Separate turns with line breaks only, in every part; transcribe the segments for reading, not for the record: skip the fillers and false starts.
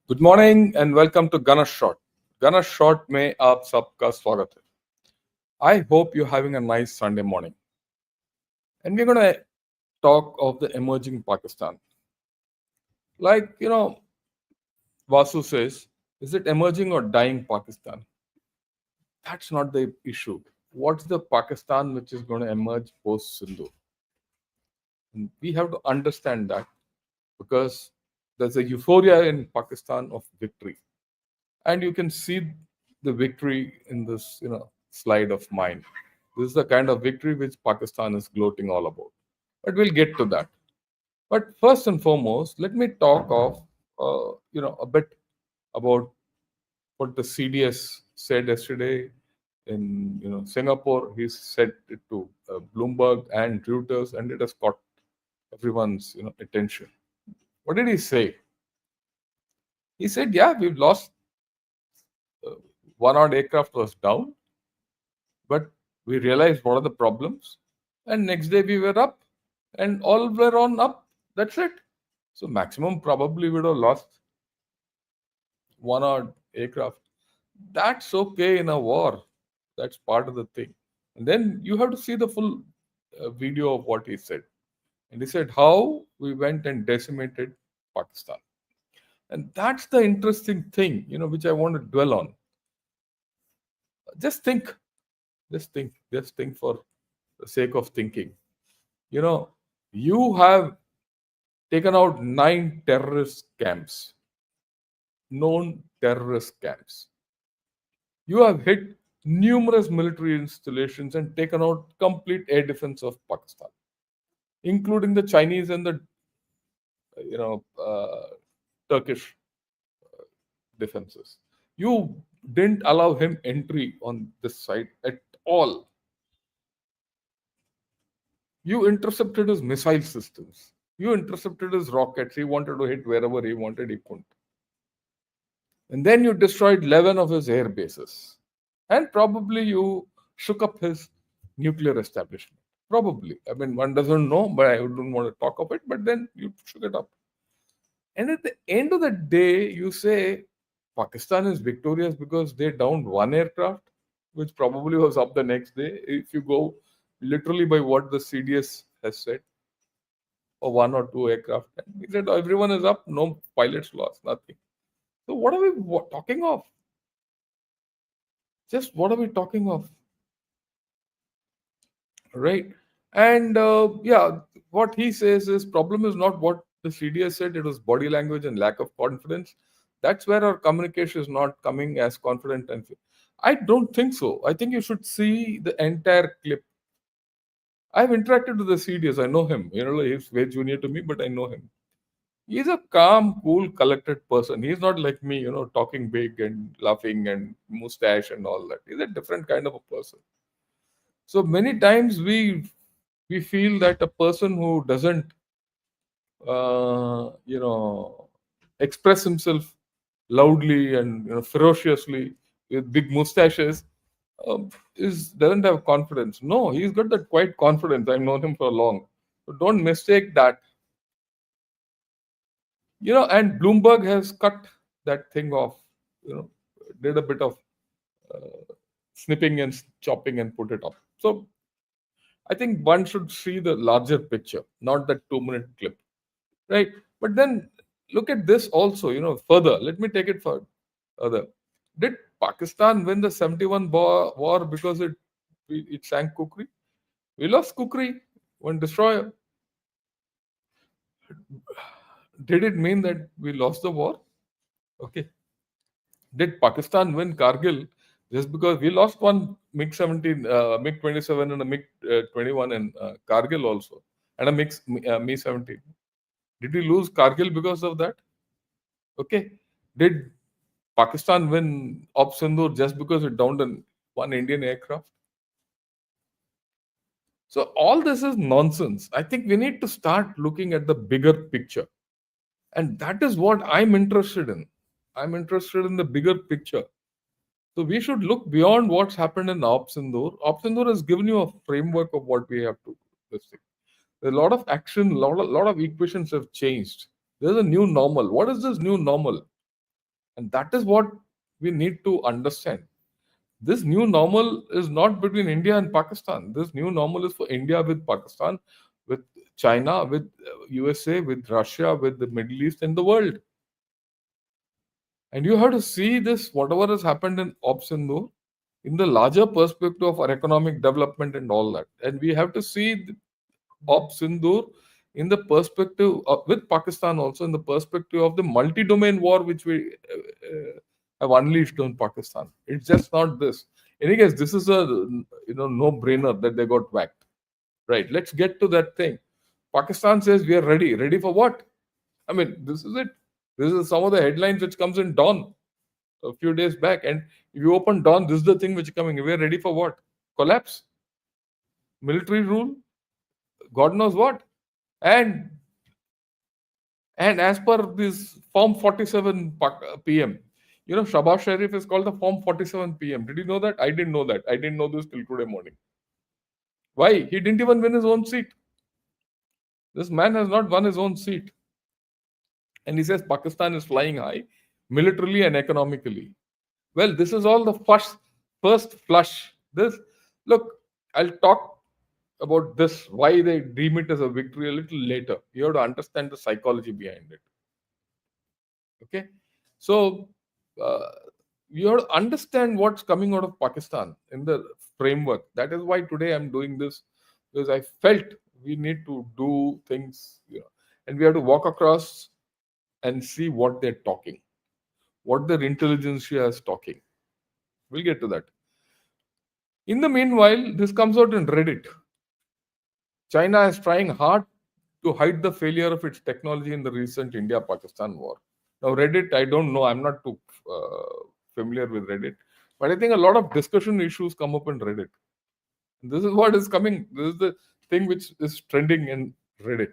Good morning and welcome to Ganesh shot. Ganesh shot में आप सबका स्वागत है. I hope you're having a nice Sunday morning. And we're going to talk of the emerging Pakistan. Like, Vasu says, is it emerging or dying Pakistan? That's not the issue. What's the Pakistan which is going to emerge post Sindhu? And we have to understand that because there's a euphoria in Pakistan of victory. And you can see the victory in this slide of mine. This is the kind of victory which Pakistan is gloating all about, but we'll get to that. But first and foremost, let me talk of a bit about what the CDS said yesterday in Singapore. He said it to Bloomberg and Reuters, and it has caught everyone's attention. What did he say? He said, "Yeah, we've lost one odd aircraft was down, but we realized what are the problems, and next day we were up, and all were on up. That's it. So maximum probably would have lost one odd aircraft. That's okay in a war. That's part of the thing. And then you have to see the full video of what he said. And he said how we went and decimated Pakistan. And that's the interesting thing, which I want to dwell on. Just think, just think for the sake of thinking. You have taken out 9 terrorist camps, known terrorist camps. You have hit numerous military installations and taken out complete air defense of Pakistan, including the Chinese and the you know uh, Turkish defenses. You didn't allow him entry on this side at all. You intercepted his missile systems. You intercepted his rockets. He wanted to hit wherever he wanted, he couldn't. And then you destroyed 11 of his air bases. And probably you shook up his nuclear establishment. Probably. I mean, one doesn't know, but I don't want to talk of it, but then you shook it up. And at the end of the day, you say Pakistan is victorious because they downed one aircraft, which probably was up the next day. If you go literally by what the CDS has said, or one or two aircraft, and he said everyone is up, no pilots lost, nothing. So what are we talking of? Just what are we talking of? Right? And what he says is problem is not what the CDS said. It was body language and lack of confidence. That's where our communication is not coming as confident and. I don't think so. I think you should see the entire clip. I've interacted with the CDS. I know him. He's way junior to me, but I know him. He's a calm, cool, collected person. He's not like me, talking big and laughing and mustache and all that. He's a different kind of a person. So many times we feel that a person who doesn't uh, you know express himself loudly and ferociously with big mustaches is doesn't have confidence. No, he's got that quite confidence. I've known him for long. So don't mistake that. And Bloomberg has cut that thing off, did a bit of snipping and chopping and put it up. So I think one should see the larger picture, not that 2-minute clip, right? But then look at this also, further. Let me take it further. Did Pakistan win the 71 war because it sank Kukri? We lost Kukri, one destroyer. Did it mean that we lost the war? Okay. Did Pakistan win Kargil just because we lost one MiG 17, MiG 27, and a MiG 21 in Kargil also, and a Mi 17? Did we lose Kargil because of that? Okay. Did Pakistan win Op Sindoor just because it downed one Indian aircraft? So all this is nonsense. I think we need to start looking at the bigger picture. And that is what I'm interested in. I'm interested in the bigger picture. So we should look beyond what's happened in Op Sindoor. Op Sindoor has given you a framework of what we have to do. This thing. There's a lot of action, lot of equations have changed. There's a new normal. What is this new normal? And that is what we need to understand. This new normal is not between India and Pakistan. This new normal is for India with Pakistan, with China, with USA, with Russia, with the Middle East and the world. And you have to see this, whatever has happened in Op Sindhu, in the larger perspective of our economic development and all that. And we have to see Op Sindhu in the perspective with Pakistan also, in the perspective of the multi-domain war which we have unleashed on Pakistan. It's just not this. In any case, this is a no-brainer that they got whacked. Right? Let's get to that thing. Pakistan says we are ready. Ready for what? I mean, this is it. This is some of the headlines which comes in Dawn a few days back. And if you open Dawn, this is the thing which is coming. We are ready for what? Collapse? Military rule? God knows what. And as per this Form 47 PM, Shahbaz Sharif is called the Form 47 PM. Did you know that? I didn't know that. I didn't know this till today morning. Why? He didn't even win his own seat. This man has not won his own seat. And he says Pakistan is flying high, militarily and economically. Well, this is all the first flush. Look, I'll talk about this, why they deem it as a victory a little later. You have to understand the psychology behind it. Okay? So, you have to understand what's coming out of Pakistan in the framework. That is why today I'm doing this, because I felt we need to do things, and we have to walk across and see what they're talking, what their intelligentsia is talking. We'll get to that. In the meanwhile, this comes out in Reddit. China is trying hard to hide the failure of its technology in the recent India-Pakistan war. Now, Reddit, I don't know. I'm not too familiar with Reddit. But I think a lot of discussion issues come up in Reddit. This is what is coming. This is the thing which is trending in Reddit.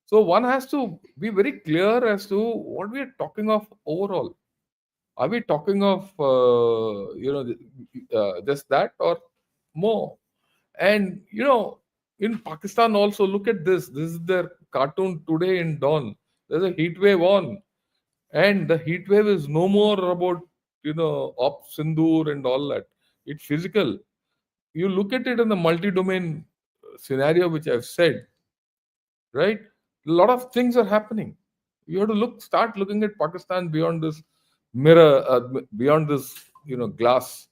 So one has to be very clear as to what we are talking of overall. Are we talking of just that or more? And in Pakistan also, look at this. This is their cartoon today in Dawn. There's a heat wave on, and the heat wave is no more about Op Sindoor and all that. It's physical. You look at it in the multi-domain scenario which I've said, right? A lot of things are happening. You have to start looking at Pakistan beyond this mirror, beyond this glass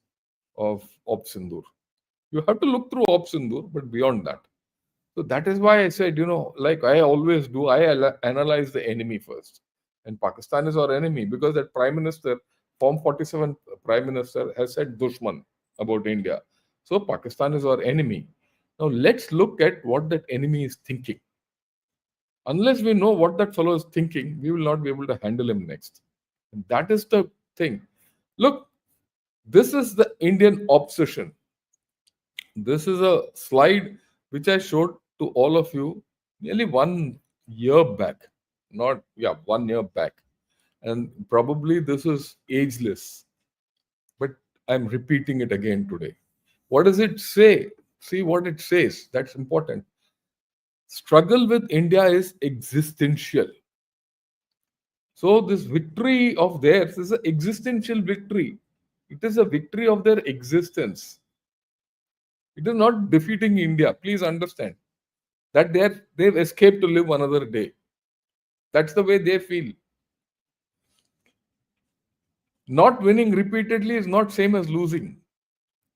of Op Sindoor. You have to look through Op Sindoor, but beyond that. So that is why I said, like I always do, I analyze the enemy first. And Pakistan is our enemy because that Prime Minister, Form 47 Prime Minister, has said Dushman about India. So Pakistan is our enemy. Now let's look at what that enemy is thinking. Unless we know what that fellow is thinking, we will not be able to handle him next. And that is the thing. Look, this is the Indian obsession. This is a slide which I showed to all of you nearly 1 year back. 1 year back. And probably this is ageless. But I'm repeating it again today. What does it say? See what it says. That's important. Struggle with India is existential. So this victory of theirs is an existential victory. It is a victory of their existence. It is not defeating India. Please understand that they've escaped to live another day. That's the way they feel. Not winning repeatedly is not same as losing.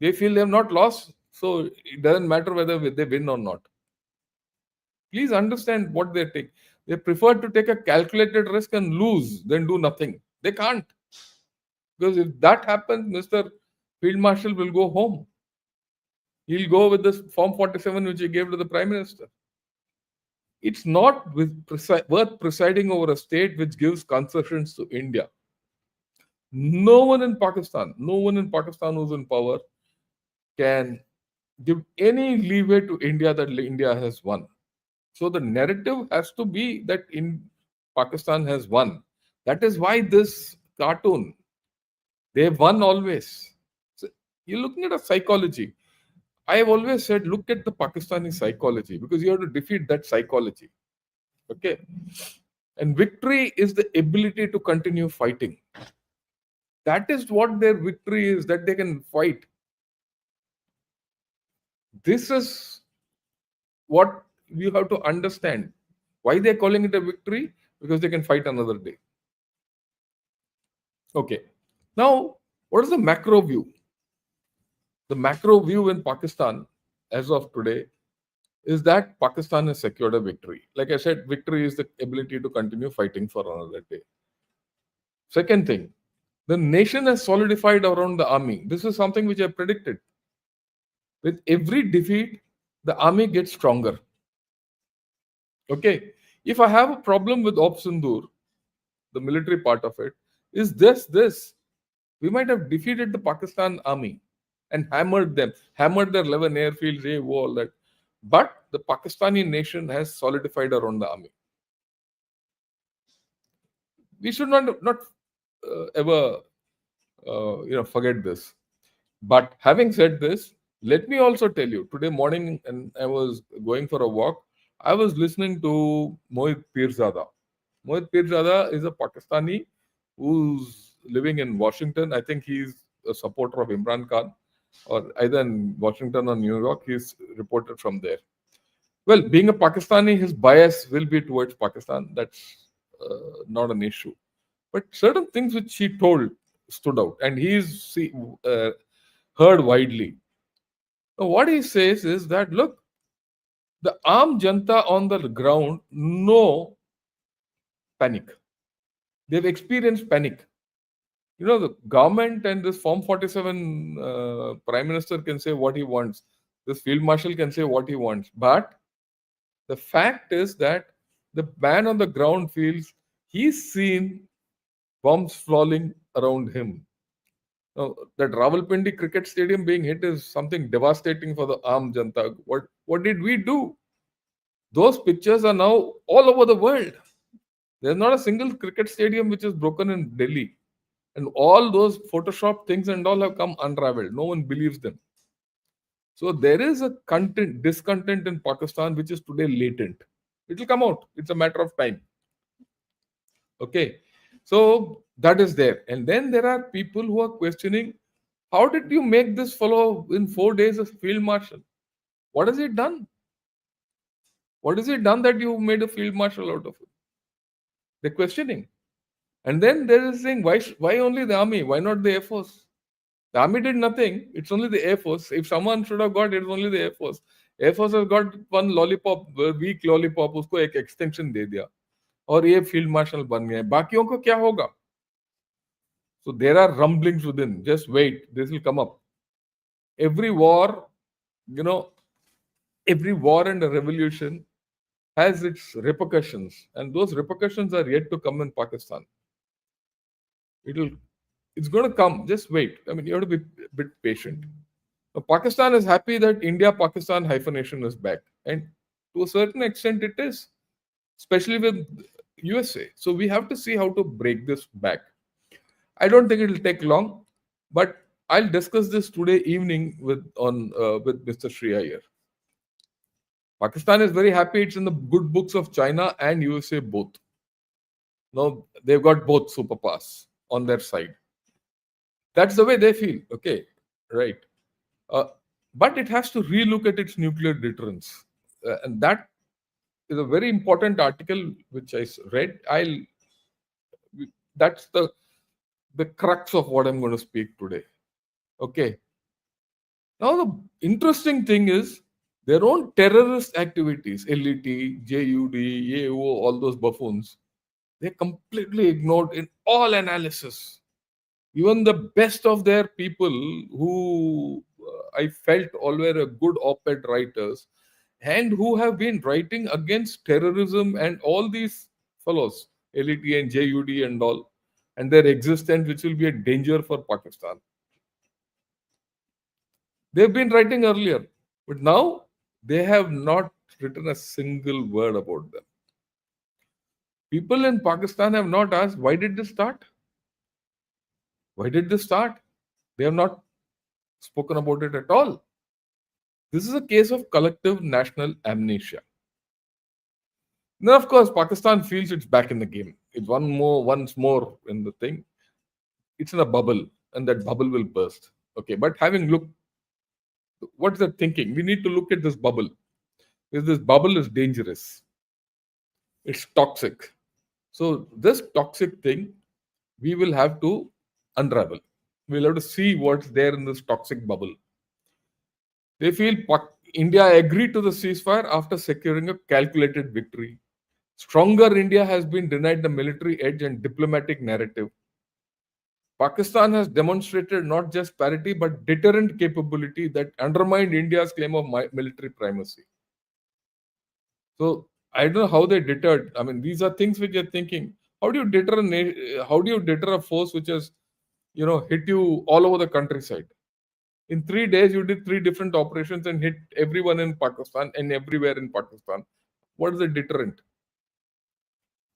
They feel they have not lost, so it doesn't matter whether they win or not. Please understand what they take. They prefer to take a calculated risk and lose than do nothing. They can't. Because if that happens, Mr. Field Marshal will go home. He'll go with this Form 47 which he gave to the Prime Minister. It's not worth presiding over a state which gives concessions to India. No one in Pakistan who's in power can give any leeway to India that India has won. So the narrative has to be that Pakistan has won. That is why this cartoon, they've won always. So you're looking at a psychology. I have always said, look at the Pakistani psychology because you have to defeat that psychology. Okay. And victory is the ability to continue fighting. That is what their victory is, that they can fight. This is what you have to understand. Why they're calling it a victory? Because they can fight another day. Okay. Now, what is the macro view? The macro view in Pakistan as of today is that Pakistan has secured a victory. Like I said, victory is the ability to continue fighting for another day. Second thing, the nation has solidified around the army. This is something which I predicted. With every defeat, the army gets stronger. Okay. If I have a problem with Op Sindoor, the military part of it, is this. We might have defeated the Pakistan army and hammered them, hammered their 11 airfields, all that. But the Pakistani nation has solidified around the army. We should not ever forget this. But having said this, let me also tell you, today morning, and I was going for a walk, I was listening to Mohit Pirzada. Mohit Pirzada is a Pakistani who's living in Washington. I think he's a supporter of Imran Khan, or either in Washington or New York. He's reported from there. Well, being a Pakistani, his bias will be towards Pakistan. That's not an issue. But certain things which he told stood out, and he's heard widely. Now, what he says is that, look, the armed janta on the ground know panic. They've experienced panic. The government and this Form 47 Prime Minister can say what he wants. This Field Marshal can say what he wants. But the fact is that the man on the ground feels he's seen bombs falling around him. Now, that Rawalpindi cricket stadium being hit is something devastating for the armed janta. What did we do? Those pictures are now all over the world. There's not a single cricket stadium which is broken in Delhi. And all those Photoshop things and all have come unraveled. No one believes them. So there is a discontent in Pakistan which is today latent. It will come out. It's a matter of time. Okay. So that is there. And then there are people who are questioning, how did you make this fellow in 4 days as field marshal? What has he done? What has he done that you made a field marshal out of it? They're questioning. And then there is saying, why only the army? Why not the Air Force? The army did nothing. It's only the Air Force. If someone should have got, it's only the Air Force. Air Force has got one lollipop, weak lollipop, उसको एक extension दे दिया और ये field marshal बन गए. बाकियों को क्या होगा? So there are rumblings within. Just wait. This will come up. Every war, every war and a revolution has its repercussions. And those repercussions are yet to come in Pakistan. It's going to come. Just wait. I mean, you have to be a bit patient. Now, Pakistan is happy that India-Pakistan hyphenation is back. And to a certain extent, it is, especially with USA. So we have to see how to break this back. I don't think it will take long, but I'll discuss this today evening with Mr. Sri Iyer. Pakistan is very happy. It's in the good books of China and USA both. Now, they've got both superpowers on their side. That's the way they feel. Okay, right. But it has to relook at its nuclear deterrence. And that is a very important article which I read. That's the crux of what I'm going to speak today. Okay. Now, the interesting thing is their own terrorist activities, LET, JUD, AO, all those buffoons, they're completely ignored in all analysis. Even the best of their people who I felt all were a good op-ed writers and who have been writing against terrorism and all these fellows, LET and JUD and all, and their existence, which will be a danger for Pakistan. They've been writing earlier, but now they have not written a single word about them. People in Pakistan have not asked, why did this start? Why did this start? They have not spoken about it at all. This is a case of collective national amnesia. Now, of course, Pakistan feels it's back in the game. It's once more in the thing. it's in a bubble, and that bubble will burst. Okay, but having looked, what's the thinking? We need to look at this bubble, because this bubble is dangerous. It's toxic. So this toxic thing, we will have to unravel. We'll have to see what's there in this toxic bubble. They feel India agreed to the ceasefire after securing a calculated victory. Stronger India has been denied the military edge and diplomatic narrative. Pakistan has demonstrated not just parity but deterrent capability that undermined India's claim of military primacy. So I don't know how they deterred. I mean, these are things which you're thinking. How do you deter how do you deter a force which has, hit you all over the countryside? In 3 days, you did 3 different operations and hit everyone in Pakistan and everywhere in Pakistan. What is the deterrent?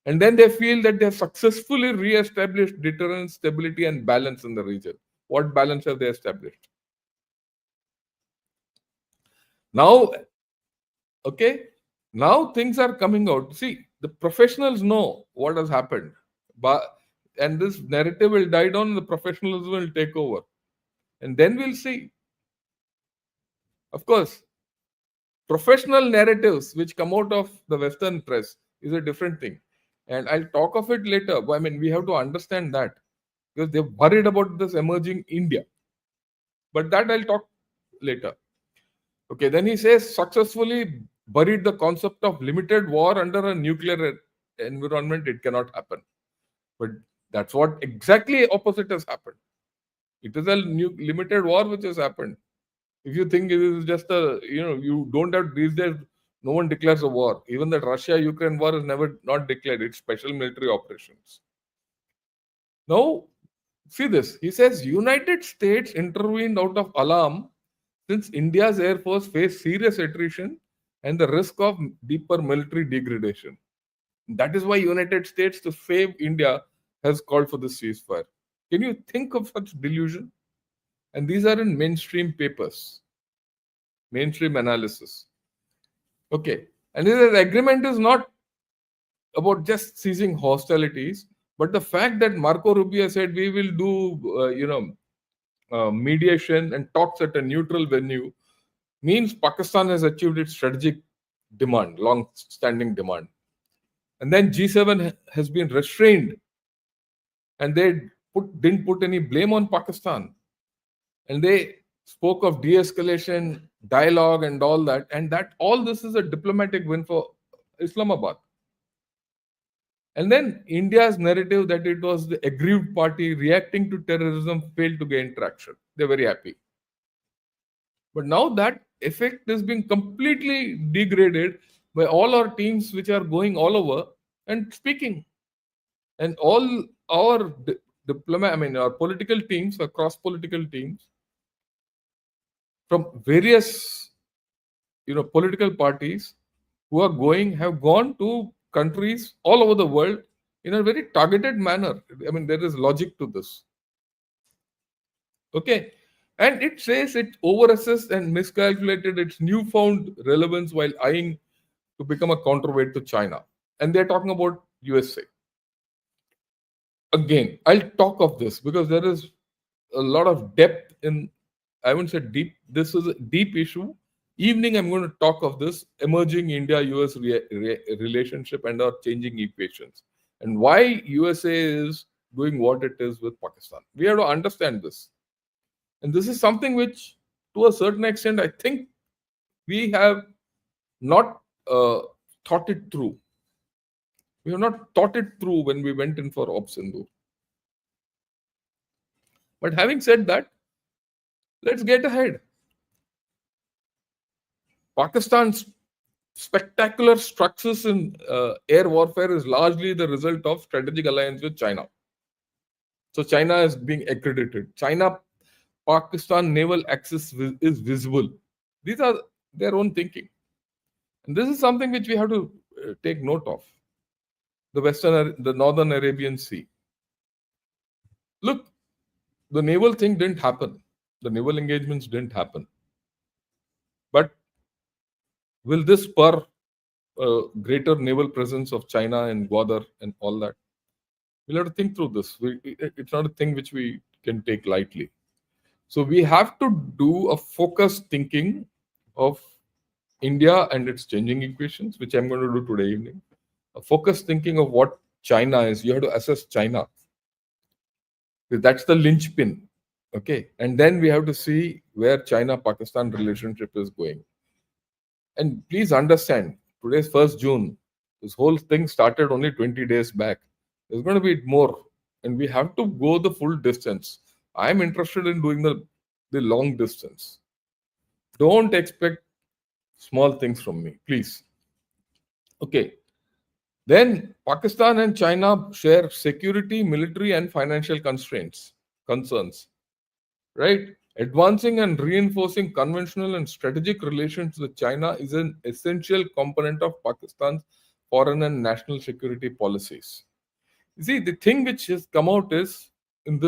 And then they feel that they have successfully re-established deterrence, stability, and balance in the region. What balance have they established? Now, okay, now things are coming out. See, the professionals know what has happened, and this narrative will die down. The professionals will take over, and then we'll see. Of course, professional narratives which come out of the Western press is a different thing, and I'll talk of it later. I mean, we have to understand that, because they're worried about this emerging India, but that I'll talk later. Okay, then he says successfully buried the concept of limited war under a nuclear environment. It cannot happen. But that's what exactly opposite has happened. It is a limited war which has happened. If you think it is just you don't have these days, no one declares a war. Even that Russia-Ukraine war is never not declared. It's special military operations. Now, see this. He says United States intervened out of alarm since India's Air Force faced serious attrition and the risk of deeper military degradation. That is why United States, to save India, has called for this ceasefire. Can you think of such delusion? And these are in mainstream papers, mainstream analysis. Okay. And the agreement is not about just ceasing hostilities, but the fact that Marco Rubio said we will do, mediation and talks at a neutral venue means Pakistan has achieved its strategic demand, long-standing demand. And then G7 has been restrained, and they didn't put any blame on Pakistan. And they spoke of de-escalation, dialogue, and all that. And that all this is a diplomatic win for Islamabad. And then India's narrative that it was the aggrieved party reacting to terrorism failed to gain traction. They're very happy. But now that effect is being completely degraded by all our teams which are going all over and speaking. And all our our political teams, our cross-political teams from various political parties who have gone to countries all over the world in a very targeted manner. I mean, there is logic to this. Okay. And it says it overassessed and miscalculated its newfound relevance while eyeing to become a counterweight to China. And they're talking about USA. Again, I'll talk of this because there is a lot of depth in, I wouldn't say deep, this is a deep issue. Evening, I'm going to talk of this emerging India-US relationship and our changing equations and why USA is doing what it is with Pakistan. We have to understand this. And this is something which, to a certain extent, I think we have not thought it through. We have not thought it through when we went in for Op Sindhu. But having said that, let's get ahead. Pakistan's spectacular success in air warfare is largely the result of strategic alliance with China. So China is being accredited. China-Pakistan naval axis is visible. These are their own thinking. And this is something which we have to take note of. The Northern Arabian Sea. Look, the naval thing didn't happen. The naval engagements didn't happen. But will this spur greater naval presence of China and Gwadar and all that? We'll have to think through this. It's not a thing which we can take lightly. So we have to do a focused thinking of India and its changing equations, which I'm going to do today evening. A focused thinking of what China is. You have to assess China. That's the linchpin. Okay. And then we have to see where China-Pakistan relationship is going. And please understand, today's 1st June. This whole thing started only 20 days back. There's going to be more. And we have to go the full distance. I'm interested in doing the long distance. Don't expect small things from me, please. Okay. Then Pakistan and China share security, military, and financial concerns, right? Advancing and reinforcing conventional and strategic relations with China is an essential component of Pakistan's foreign and national security policies. You see, the thing which has come out is in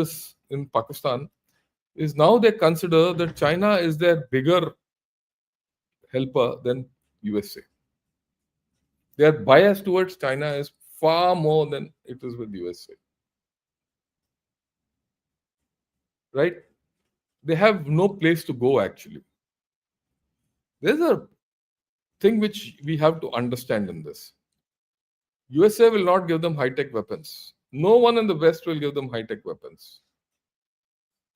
Pakistan is now they consider that China is their bigger helper than USA. Their bias towards China is far more than it is with USA. Right? They have no place to go actually. There's a thing which we have to understand in this. USA will not give them high-tech weapons. No one in the West will give them high-tech weapons.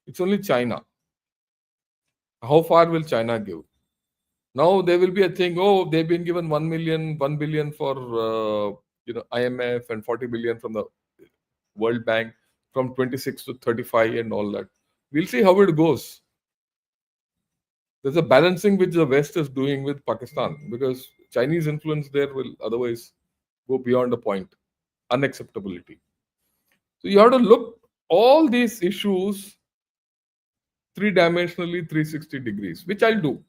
It's only China. How far will China give? Now there will be a thing, oh, they've been given 1 billion for IMF and 40 billion from the World Bank from 26 to 35 and all that. We'll see how it goes. There's a balancing which the West is doing with Pakistan because Chinese influence there will otherwise go beyond a point. Unacceptability. So you have to look all these issues three-dimensionally, 360 degrees, which I'll do.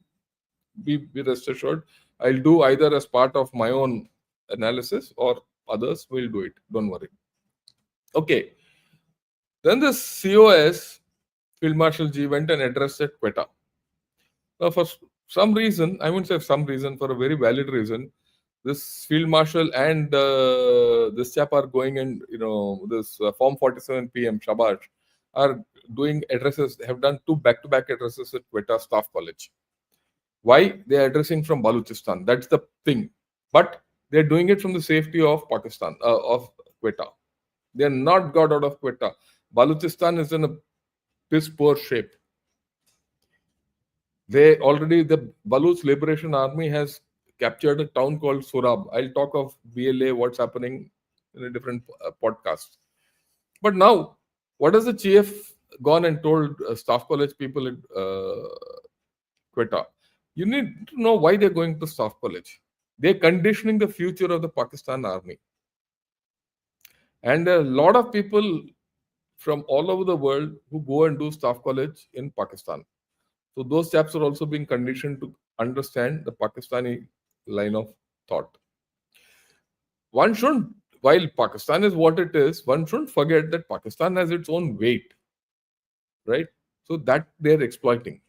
Be rest assured, I'll do either as part of my own analysis or others will do it. Don't worry. Okay. Then the COAS, Field Marshal G, went and addressed at Quetta. Now, for some reason, I wouldn't say some reason, for a very valid reason, this Field Marshal and this chap are going and, this Form 47 PM, Shabash, are doing addresses. They have done 2 back-to-back addresses at Quetta Staff College. Why? They are addressing from Balochistan. That's the thing. But they're doing it from the safety of Pakistan, of Quetta. They're not got out of Quetta. Balochistan is in a piss poor shape. The Baloch Liberation Army has captured a town called Surab. I'll talk of BLA, what's happening in a different podcast. But now, what has the chief gone and told Staff College people at Quetta? You need to know why they're going to Staff College. They're conditioning the future of the Pakistan army. And there are a lot of people from all over the world who go and do Staff College in Pakistan. So those chaps are also being conditioned to understand the Pakistani line of thought. One shouldn't, while Pakistan is what it is, one shouldn't forget that Pakistan has its own weight, right? So that they're exploiting.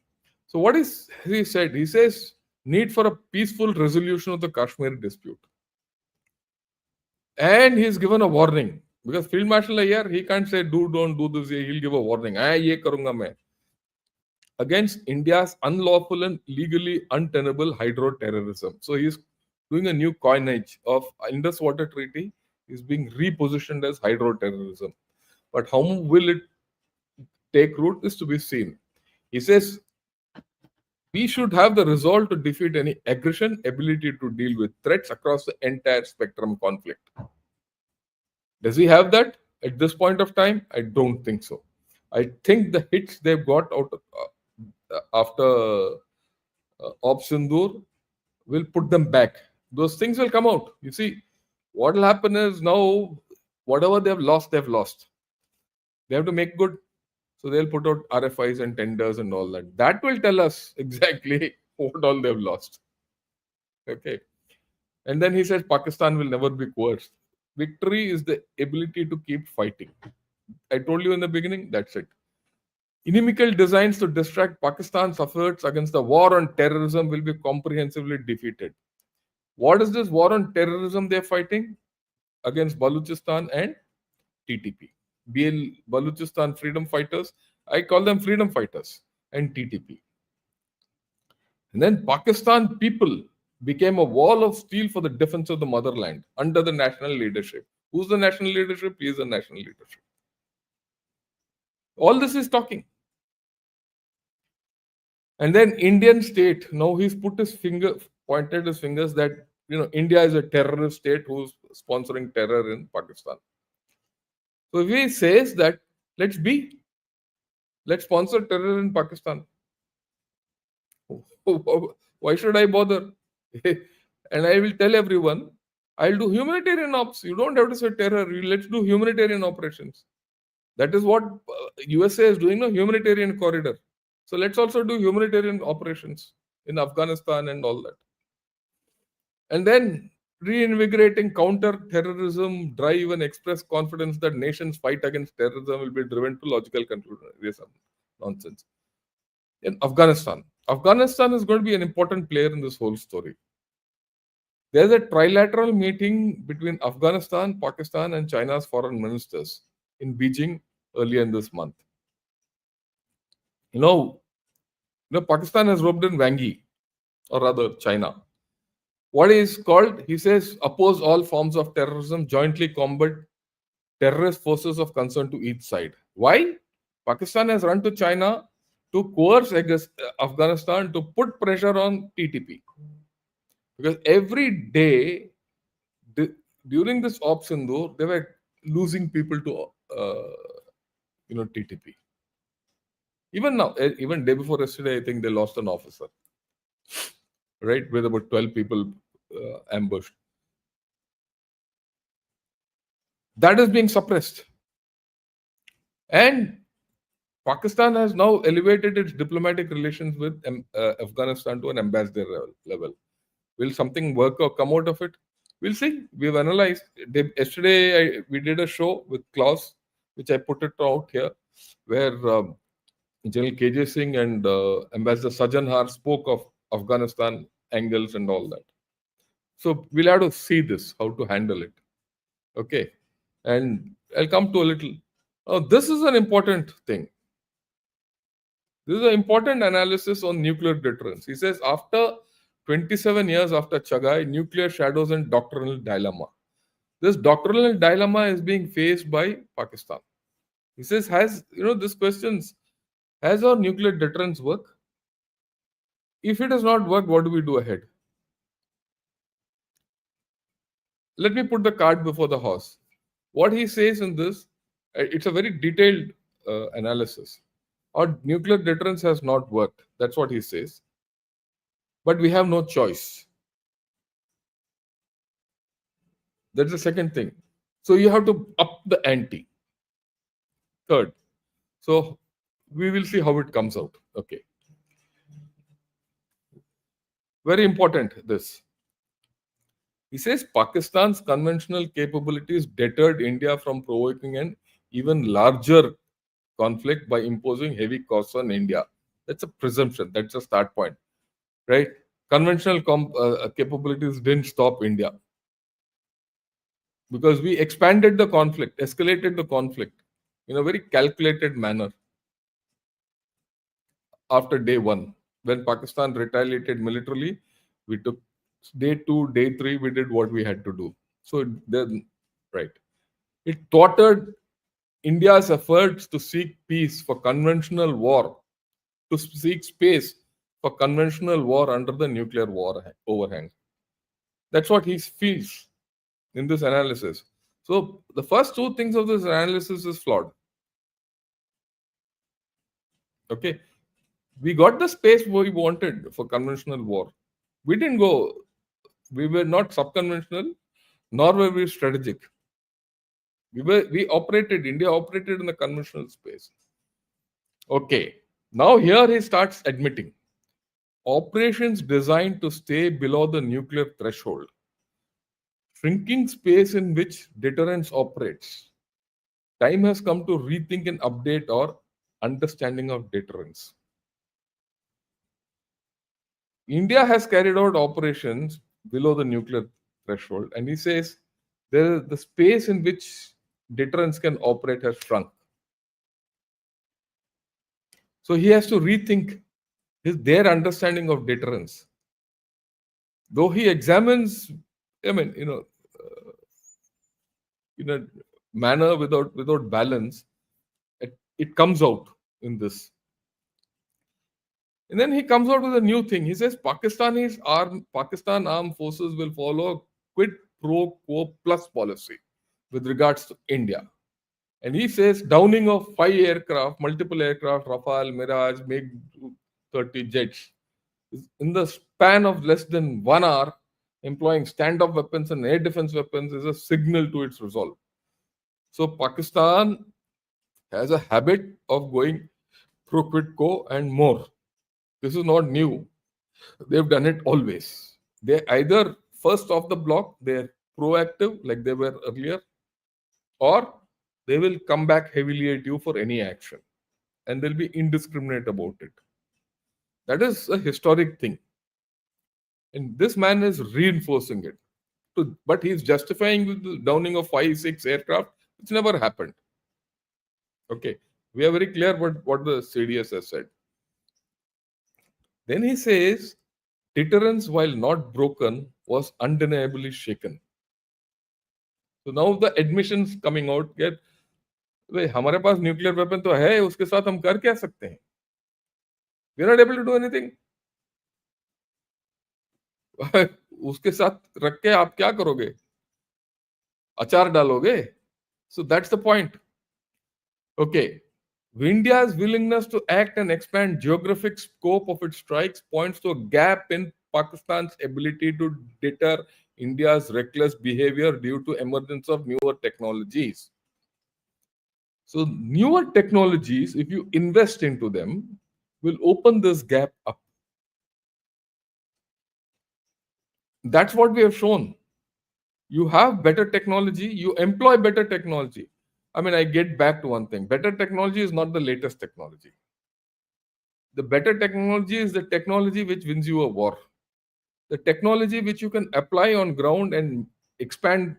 So what is he said? He says need for a peaceful resolution of the Kashmir dispute. And he's given a warning because Field Marshal Ayyar, he can't say don't do this. He'll give a warning. Ye karunga main. Against India's unlawful and legally untenable hydro-terrorism. So he's doing a new coinage of Indus Water Treaty is being repositioned as hydro-terrorism. But how will it take root is to be seen. He says, we should have the resolve to defeat any aggression, ability to deal with threats across the entire spectrum conflict. Does he have that at this point of time? I don't think so. I think the hits they've got out after Op Sindoor will put them back. Those things will come out. You see, what will happen is now, whatever they've lost, they've lost. They have to make good. So they'll put out RFIs and tenders and all that. That will tell us exactly what all they've lost. Okay. And then he says Pakistan will never be coerced. Victory is the ability to keep fighting. I told you in the beginning, that's it. Inimical designs to distract Pakistan's efforts against the war on terrorism will be comprehensively defeated. What is this war on terrorism they're fighting? Against Balochistan and TTP. BL Baluchistan freedom fighters, I call them freedom fighters, and TTP. And then Pakistan people became a wall of steel for the defense of the motherland under the national leadership. Who's the national leadership? He is the national leadership. All this is talking. And then Indian state, now he's pointed his fingers that India is a terrorist state who's sponsoring terror in Pakistan. So if he says that let's sponsor terror in Pakistan. Why should I bother? And I will tell everyone, I'll do humanitarian ops. You don't have to say terror. Let's do humanitarian operations. That is what USA is doing, no humanitarian corridor. So let's also do humanitarian operations in Afghanistan and all that. And then reinvigorating counter-terrorism drive and express confidence that nations fight against terrorism will be driven to logical conclusion. This is nonsense. In Afghanistan is going to be an important player in this whole story. There's a trilateral meeting between Afghanistan, Pakistan, and China's foreign ministers in Beijing earlier in this month. Pakistan has roped in Wangi, or rather China. What is called, he says, oppose all forms of terrorism, jointly combat terrorist forces of concern to each side. Why? Pakistan has run to China to coerce Afghanistan to put pressure on TTP. Because every day during this Op Sindhu, they were losing people to TTP. Even now, even day before yesterday, I think they lost an officer, right, with about 12 people ambushed. That is being suppressed. And Pakistan has now elevated its diplomatic relations with Afghanistan to an ambassador level. Will something work or come out of it? We'll see. We've analyzed. Yesterday, we did a show with Klaus, which I put it out here, where General KJ Singh and Ambassador Sajan Har spoke of Afghanistan angles and all that. So we'll have to see this, how to handle it. Okay. And I'll come to a little. This is an important thing. This is an important analysis on nuclear deterrence. He says, after 27 years after Chagai, nuclear shadows and doctrinal dilemma. This doctrinal dilemma is being faced by Pakistan. He says, this questions, has our nuclear deterrence worked? If it has not worked, what do we do ahead? Let me put the cart before the horse. What he says in this, it's a very detailed analysis. Our nuclear deterrence has not worked. That's what he says. But we have no choice. That's the second thing. So you have to up the ante. Third. So we will see how it comes out. Okay. Very important, this. He says Pakistan's conventional capabilities deterred India from provoking an even larger conflict by imposing heavy costs on India. That's a presumption. That's a start point, right? Conventional capabilities didn't stop India because we expanded the conflict, escalated the conflict in a very calculated manner after day one. When Pakistan retaliated militarily, we took day 2, day 3, we did what we had to do. So then, right. It thwarted India's efforts to seek peace for conventional war, to seek space for conventional war under the nuclear war overhang. That's what he feels in this analysis. So the first two things of this analysis is flawed. Okay. We got the space we wanted for conventional war. We didn't go, we were not subconventional, nor were we strategic. India operated in the conventional space. Okay. Now here he starts admitting operations designed to stay below the nuclear threshold, shrinking space in which deterrence operates. Time has come to rethink and update our understanding of deterrence. India has carried out operations below the nuclear threshold, and he says the space in which deterrence can operate has shrunk. So he has to rethink their understanding of deterrence. Though he examines, I mean, in a manner without balance, it comes out in this. And then he comes out with a new thing. He says Pakistan armed forces will follow a quid pro quo plus policy with regards to India. And he says downing of 5 aircraft, multiple aircraft, Rafale, Mirage, MiG-30 jets in the span of less than 1 hour, employing stand-off weapons and air defense weapons, is a signal to its resolve. So Pakistan has a habit of going pro quid quo and more. This is not new. They've done it always. They either first off the block, they're proactive like they were earlier, or they will come back heavily at you for any action. And they'll be indiscriminate about it. That is a historic thing. And this man is reinforcing it. But he's justifying with the downing of 5, 6 aircraft, which never happened. Okay. We are very clear what the CDS has said. Then he says, deterrence, while not broken, was undeniably shaken. So now the admissions coming out get, भाई हमारे पास nuclear weapon तो है, उसके साथ हम कर क्या सकते हैं? We are not able to do anything. उसके साथ रख के आप क्या करोगे? अचार डालोगे? So that's the point. Okay. India's willingness to act and expand geographic scope of its strikes points to a gap in Pakistan's ability to deter India's reckless behavior due to emergence of newer technologies. So newer technologies, if you invest into them, will open this gap up. That's what we have shown. You have better technology, you employ better technology. I mean, I get back to one thing. Better technology is not the latest technology. The better technology is the technology which wins you a war. The technology which you can apply on ground and expand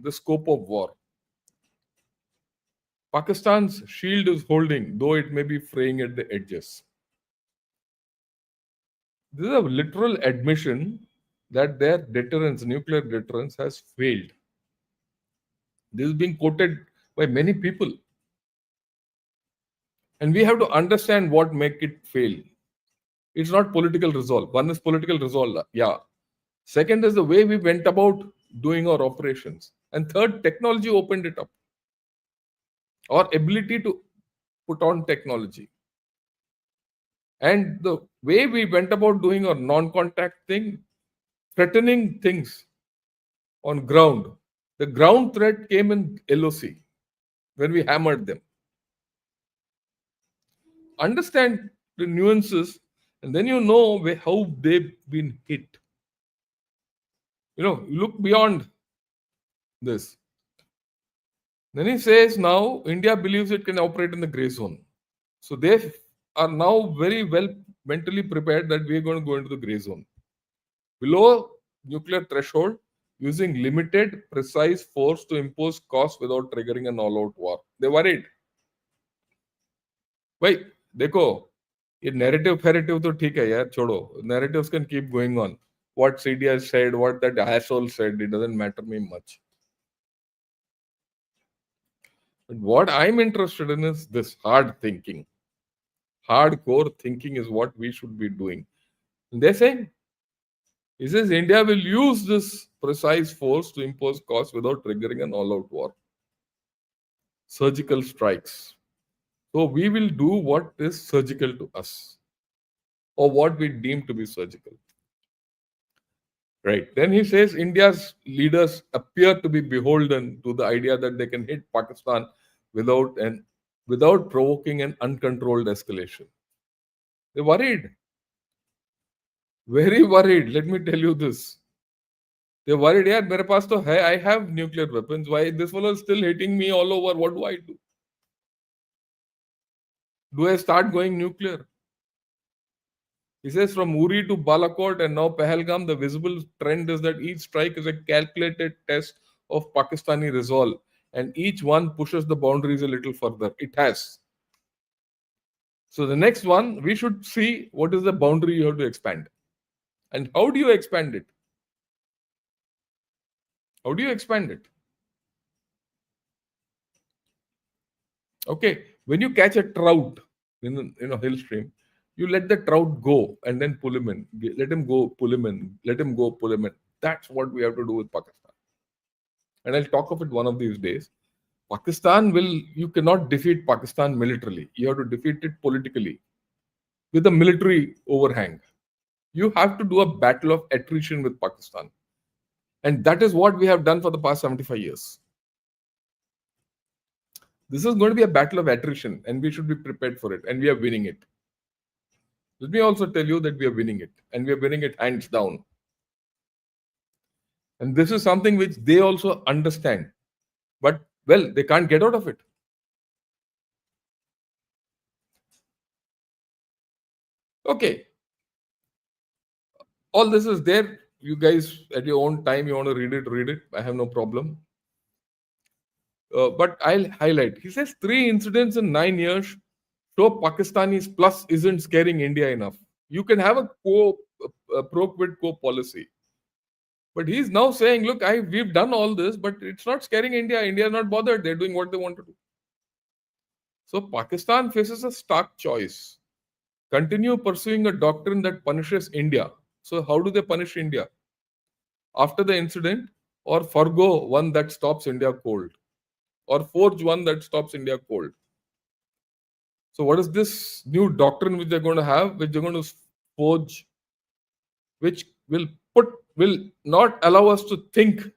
the scope of war. Pakistan's shield is holding, though it may be fraying at the edges. This is a literal admission that their deterrence, nuclear deterrence, has failed. This is being quoted by many people. And we have to understand what make it fail. It's not political resolve. One is political resolve, yeah. Second is the way we went about doing our operations. And third, technology opened it up. Our ability to put on technology. And the way we went about doing our non-contact thing, threatening things on ground. The ground threat came in LOC when we hammered them. Understand the nuances, and then you know how they've been hit. You look beyond this. Then he says now India believes it can operate in the gray zone. So they are now very well mentally prepared that we are going to go into the gray zone. Below nuclear threshold, using limited, precise force to impose costs without triggering an all-out war. They're worried. Wait, देखो, ये narrative तो ठीक है यार, छोड़ो. Narratives can keep going on. What CD has said, what that asshole said, it doesn't matter me much. But what I'm interested in is this hard thinking. Hardcore thinking is what we should be doing. And they're saying, he says India will use this precise force to impose costs without triggering an all-out war. Surgical strikes. So we will do what is surgical to us, or what we deem to be surgical. Right. Then he says India's leaders appear to be beholden to the idea that they can hit Pakistan without provoking an uncontrolled escalation. They're worried. Very worried. Let me tell you this. They're worried, yeah, mere paas to hai, I have nuclear weapons. Why this fellow is still hitting me all over? What do I do? Do I start going nuclear? He says from Uri to Balakot and now Pahalgam, the visible trend is that each strike is a calculated test of Pakistani resolve and each one pushes the boundaries a little further. It has. So the next one, we should see what is the boundary you have to expand. And how do you expand it? How do you expand it? Okay, when you catch a trout in a hill stream, you let the trout go and then pull him in. Let him go, pull him in. Let him go, pull him in. That's what we have to do with Pakistan. And I'll talk of it one of these days. You cannot defeat Pakistan militarily. You have to defeat it politically with a military overhang. You have to do a battle of attrition with Pakistan. And that is what we have done for the past 75 years. This is going to be a battle of attrition, and we should be prepared for it, and we are winning it. Let me also tell you that we are winning it, and we are winning it hands down. And this is something which they also understand. But, well, they can't get out of it. Okay. All this is there. You guys, at your own time, you want to read it. I have no problem. But I'll highlight. He says 3 incidents in 9 years show Pakistanis plus isn't scaring India enough. You can have a pro quid quo policy. But he's now saying, look, we've done all this, but it's not scaring India. India is not bothered. They're doing what they want to do. So Pakistan faces a stark choice. Continue pursuing a doctrine that punishes India. So how do they punish India? After the incident, or forgo one that stops India cold, or forge one that stops India cold. So what is this new doctrine which they're going to have, which they're going to forge, which will not allow us to think, to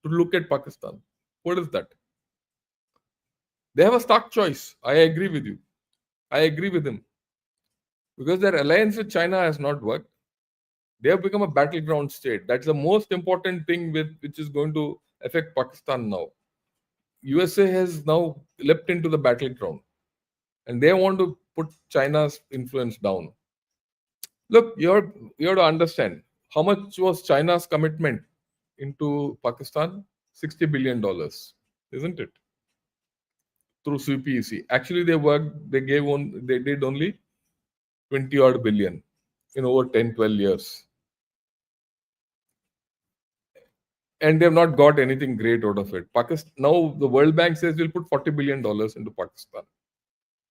look at Pakistan? What is that? They have a stark choice. I agree with you. I agree with him. Because their alliance with China has not worked. They have become a battleground state. That's the most important thing which is going to affect Pakistan now. USA has now leapt into the battleground. And they want to put China's influence down. Look, you have to understand how much was China's commitment into Pakistan? $60 billion, isn't it? Through CPEC. Actually, they did only 20 odd billion in over 10, 12 years. And they have not got anything great out of it. Now the World Bank says we'll put $40 billion into Pakistan.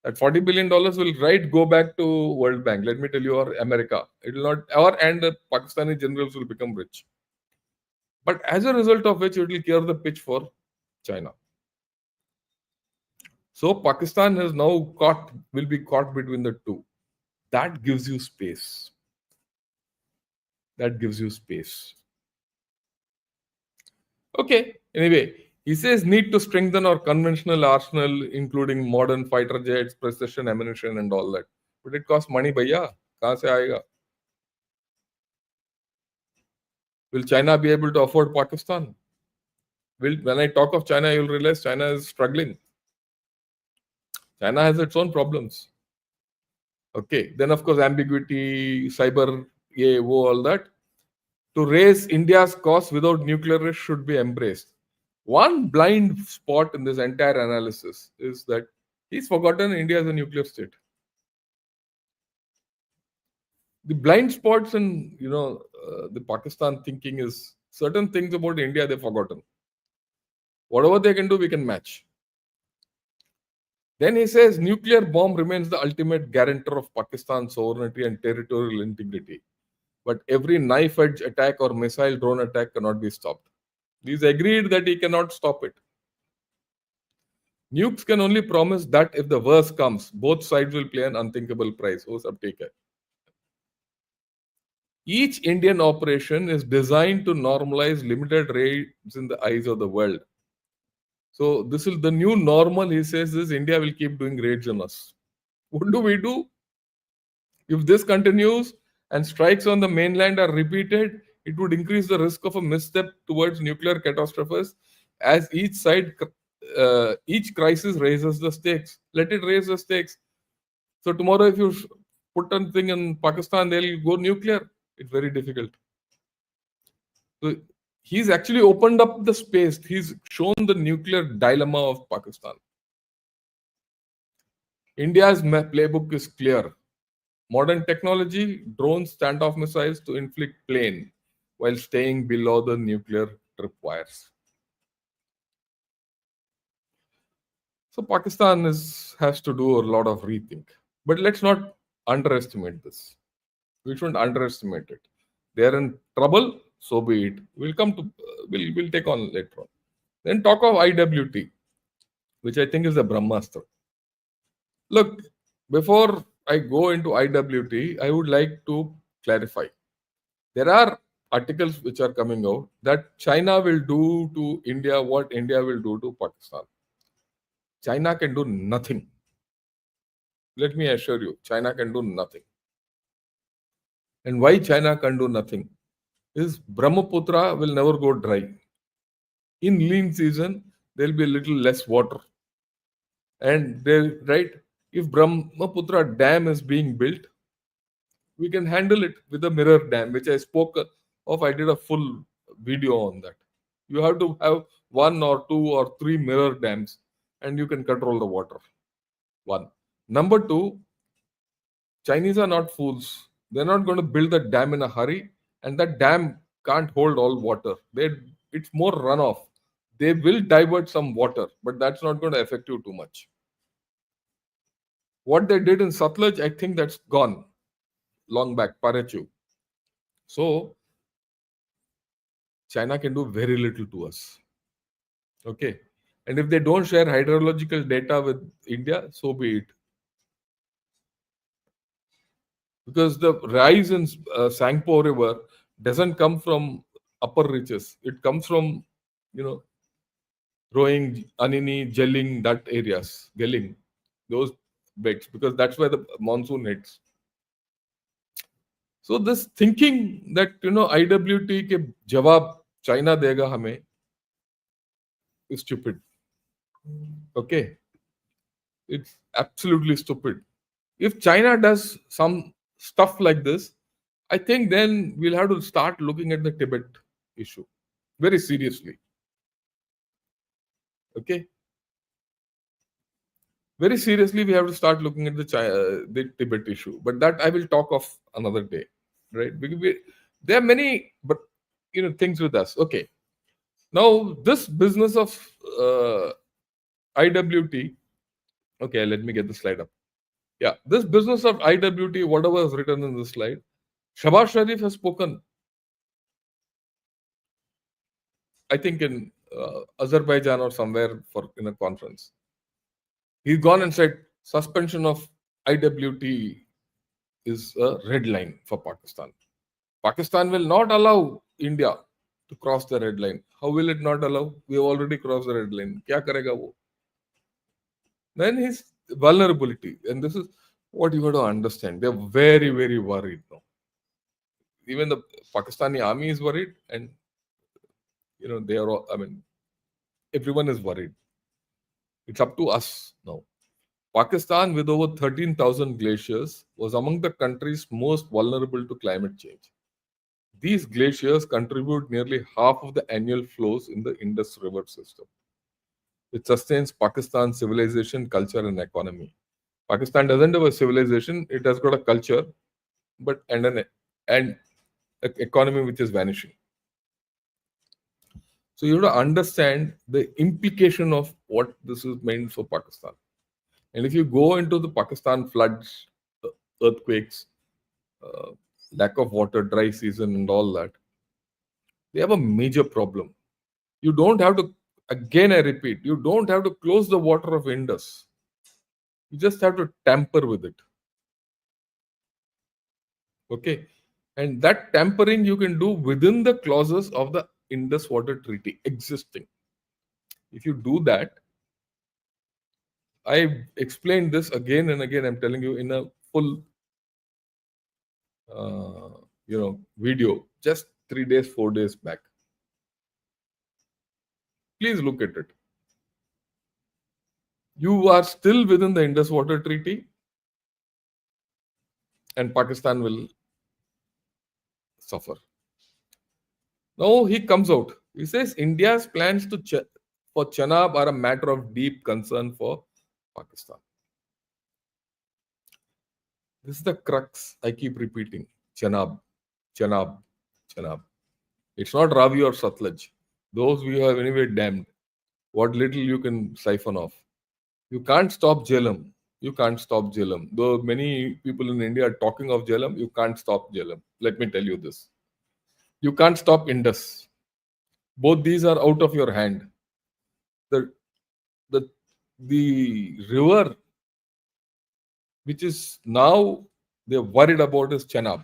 That $40 billion will go back to World Bank. Let me tell you, or America. It will not, and the Pakistani generals will become rich. But as a result of which, it will clear the pitch for China. So Pakistan will be caught between the two. That gives you space. Okay, anyway, he says need to strengthen our conventional arsenal, including modern fighter jets, precision ammunition, and all that. But it costs money, bhaiya. Kahan se aayega? Will China be able to afford Pakistan? When I talk of China, you'll realize China is struggling. China has its own problems. Okay, then of course ambiguity, cyber, all that. To raise India's costs without nuclear risk should be embraced. One blind spot in this entire analysis is that he's forgotten India is a nuclear state. The blind spots in the Pakistan thinking is certain things about India they've forgotten. Whatever they can do, we can match. Then he says nuclear bomb remains the ultimate guarantor of Pakistan's sovereignty and territorial integrity. But every knife-edge attack or missile drone attack cannot be stopped. He's agreed that he cannot stop it. Nukes can only promise that if the worst comes, both sides will pay an unthinkable price. Oh, sab take hai. Each Indian operation is designed to normalize limited raids in the eyes of the world. So this is the new normal, he says, is India will keep doing raids on us. What do we do? If this continues and strikes on the mainland are repeated, it would increase the risk of a misstep towards nuclear catastrophes as each crisis raises the stakes. Let it raise the stakes. So tomorrow if you put something in Pakistan, they'll go nuclear. It's very difficult. So He's actually opened up the space. He's shown the nuclear dilemma of Pakistan. India's playbook is clear. Modern technology, drones, standoff missiles to inflict pain while staying below the nuclear tripwires. So Pakistan has to do a lot of rethink. But let's not underestimate this. We shouldn't underestimate it. They are in trouble, so be it. We'll take on later on. Then talk of IWT, which I think is a Brahmastra. Look, before I go into IWT, I would like to clarify. There are articles which are coming out that China will do to India what India will do to Pakistan. China can do nothing. Let me assure you, China can do nothing. And why China can do nothing is Brahmaputra will never go dry. In lean season, there will be a little less water. And right, if Brahmaputra dam is being built, we can handle it with a mirror dam, which I spoke of. I did a full video on that. You have to have 1 or 2 or 3 mirror dams, and you can control the water. One. Number two, Chinese are not fools. They're not going to build a dam in a hurry, and that dam can't hold all water. It's more runoff. They will divert some water, but that's not going to affect you too much. What they did in Satluj, I think that's gone long back, Parachu. So China can do very little to us. Okay. And if they don't share hydrological data with India, so be it. Because the rise in Sangpo River doesn't come from upper reaches. It comes from, Rohing, Anini, Jelling, that areas, Gelling, those beds, because that's where the monsoon hits. So this thinking that, IWT ke jawab China dega hame is stupid. Okay. It's absolutely stupid. If China does some stuff like this, I think then we'll have to start looking at the Tibet issue very seriously. Okay. Very seriously, we have to start looking at the Tibet issue. But that I will talk of another day, right? Because there are many, but things with us. Okay. Now this business of IWT. Okay, let me get the slide up. Yeah, this business of IWT, whatever is written in this slide, Shahbaz Sharif has spoken, I think in Azerbaijan or somewhere in a conference. He's gone and said suspension of IWT is a red line for Pakistan. Pakistan will not allow India to cross the red line. How will it not allow? We have already crossed the red line. Kya karega wo? Then his vulnerability, and this is what you got to understand. They're very, very worried now. Even the Pakistani army is worried, and they are all, everyone is worried. It's up to us now. Pakistan, with over 13,000 glaciers, was among the countries most vulnerable to climate change. These glaciers contribute nearly half of the annual flows in the Indus River system. It sustains Pakistan's civilization, culture, and economy. Pakistan doesn't have a civilization; it has got a culture, and an economy which is vanishing. So you have to understand the implication of what this is meant for Pakistan. And if you go into the Pakistan floods, earthquakes, lack of water, dry season, and all that, they have a major problem. You don't have to, again, I repeat, you don't have to close the water of Indus. You just have to tamper with it. Okay. And that tampering you can do within the clauses of the Indus Water Treaty existing. If you do that, I explained this again and again. I'm telling you in a full, video just 3 days, 4 days back. Please look at it. You are still within the Indus Water Treaty, and Pakistan will suffer. Now he comes out. He says India's plans for Chenab are a matter of deep concern for Pakistan. This is the crux I keep repeating. Chenab, Chenab, Chenab. It's not Ravi or Satluj. Those we have anyway damned. What little you can siphon off. You can't stop Jhelum. You can't stop Jhelum. Though many people in India are talking of Jhelum, you can't stop Jhelum. Let me tell you this. You can't stop Indus. Both these are out of your hand. The the the river which is now they're worried about is Chenab.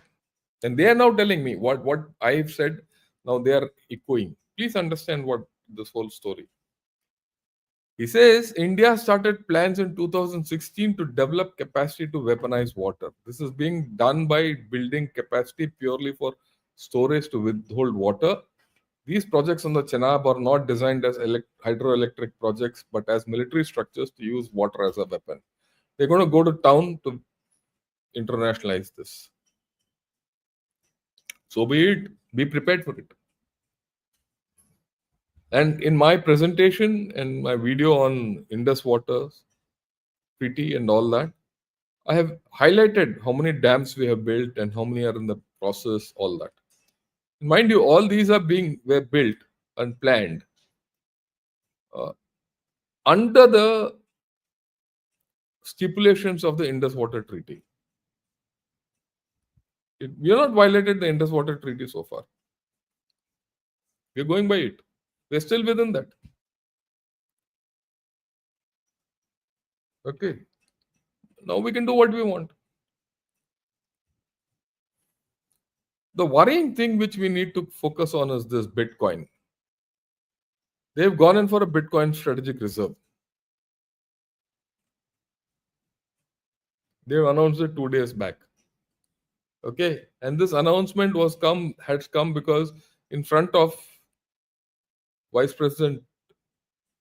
And they are now telling me what I've said, now they are echoing. Please understand what this whole story. He says India started plans in 2016 to develop capacity to weaponize water. This is being done by building capacity purely for storage to withhold water. These projects on the Chenab are not designed as hydroelectric projects, but as military structures to use water as a weapon. They're going to go to town to internationalize this. So be it. Be prepared for it. And in my presentation and my video on Indus Water Treaty and all that, I have highlighted how many dams we have built and how many are in the process, all that. Mind you, all these were built and planned uh, under the stipulations of the Indus Water Treaty. We have not violated the Indus Water Treaty so far. We're going by it. We're still within that. Okay. Now we can do what we want. The worrying thing which we need to focus on is this Bitcoin. They've gone in for a Bitcoin strategic reserve. They've announced it 2 days back. Okay. And this announcement had come because in front of Vice President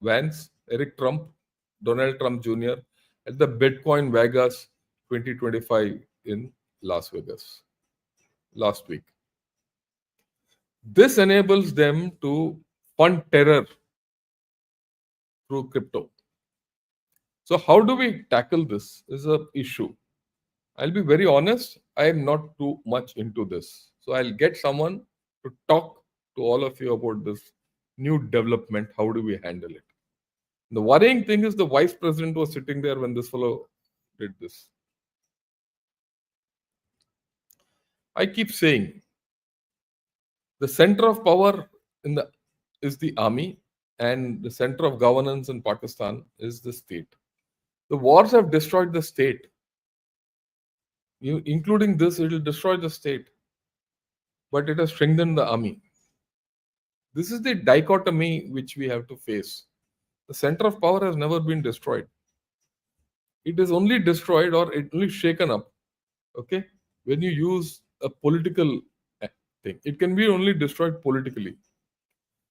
Vance, Eric Trump, Donald Trump Jr. at the Bitcoin Vegas 2025 in Las Vegas last week. This enables them to fund terror through crypto. So how do we tackle this is a issue. I'll be very honest, I am not too much into this. So I'll get someone to talk to all of you about this new development. How do we handle it? The worrying thing is the vice president was sitting there when this fellow did this. I keep saying the center of power is the army, and the center of governance in Pakistan is the state. The wars have destroyed the state. Including this, it will destroy the state, but it has strengthened the army. This is the dichotomy which we have to face. The center of power has never been destroyed. It is only destroyed or it only shaken up. Okay, when you use a political thing, it can be only destroyed politically.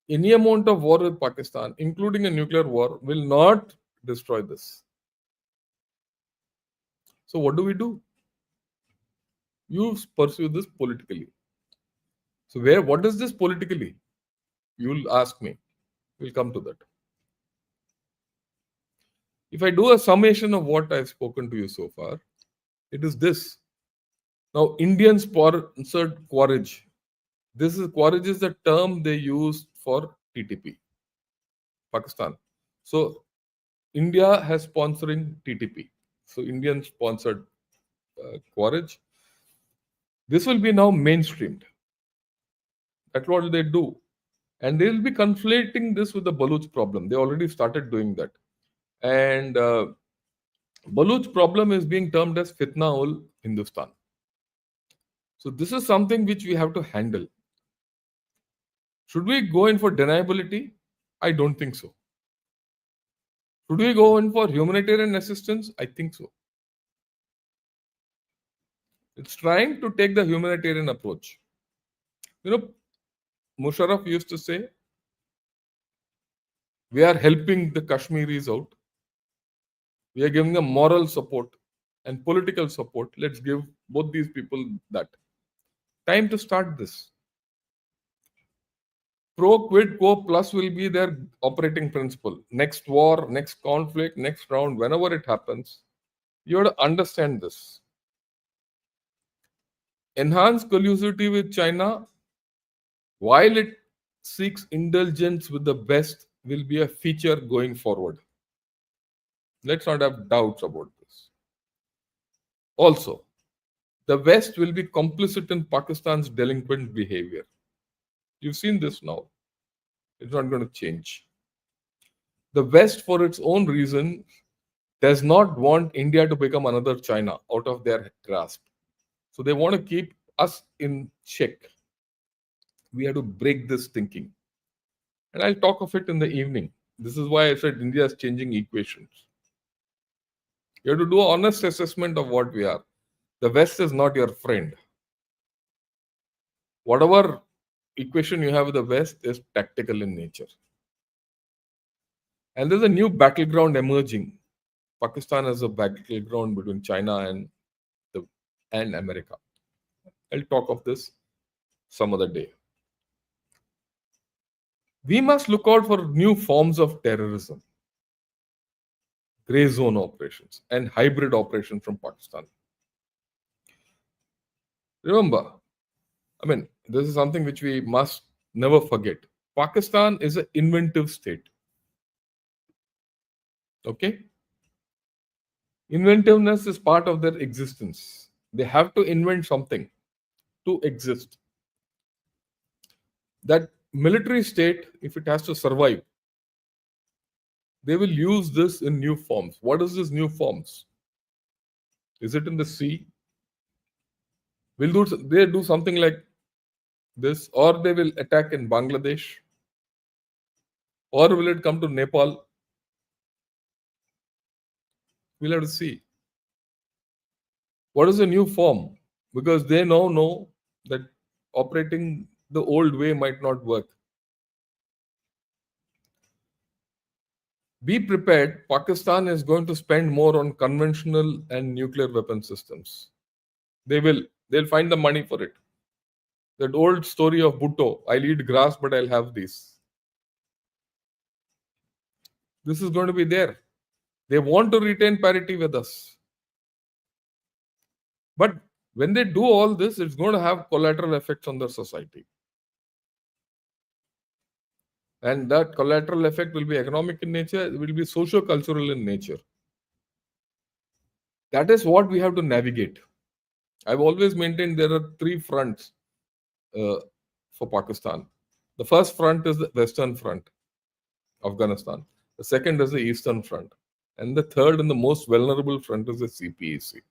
Any amount of war with Pakistan, including a nuclear war, will not destroy this. So what do we do? You pursue this politically. So what is this politically? You'll ask me. We'll come to that. If I do a summation of what I've spoken to you so far, it is this. Now, Indian sponsored Quarage. Quarage is the term they use for TTP, Pakistan. So, India has sponsoring TTP. So, Indian sponsored Quarage. This will be now mainstreamed. That's what they do. And they will be conflating this with the Baluch problem. They already started doing that. And Baluch problem is being termed as Fitna ul Hindustan. So this is something which we have to handle. Should we go in for deniability? I don't think so. Should we go in for humanitarian assistance? I think so. It's trying to take the humanitarian approach. Musharraf used to say, we are helping the Kashmiris out. We are giving them moral support and political support. Let's give both these people that. Time to start this. Pro quid quo plus will be their operating principle. Next war, next conflict, next round, whenever it happens, you have to understand this. Enhanced collusivity with China, while it seeks indulgence with the West, will be a feature going forward. Let's not have doubts about this. Also, the West will be complicit in Pakistan's delinquent behavior. You've seen this now. It's not going to change. The West, for its own reason, does not want India to become another China out of their grasp. So they want to keep us in check. We have to break this thinking. And I'll talk of it in the evening. This is why I said India is changing equations. You have to do an honest assessment of what we are. The West is not your friend. Whatever equation you have with the West is tactical in nature. And there's a new battleground emerging. Pakistan is a battleground between China and America. I'll talk of this some other day. We must look out for new forms of terrorism, grey zone operations, and hybrid operations from Pakistan. Remember, this is something which we must never forget. Pakistan is an inventive state. Okay? Inventiveness is part of their existence. They have to invent something to exist. That military state, if it has to survive, they will use this in new forms. What is this new forms? Is it in the sea? They do something like this, or they will attack in Bangladesh, or will it come to Nepal? We'll have to see. What is the new form? Because they now know that operating the old way might not work. Be prepared. Pakistan is going to spend more on conventional and nuclear weapon systems. They'll find the money for it. That old story of Bhutto, I'll eat grass, but I'll have this. This is going to be there. They want to retain parity with us. But when they do all this, it's going to have collateral effects on their society. And that collateral effect will be economic in nature, it will be socio-cultural in nature. That is what we have to navigate. I've always maintained there are three fronts for Pakistan. The first front is the Western Front, Afghanistan. The second is the Eastern Front. And the third and the most vulnerable front is the CPEC.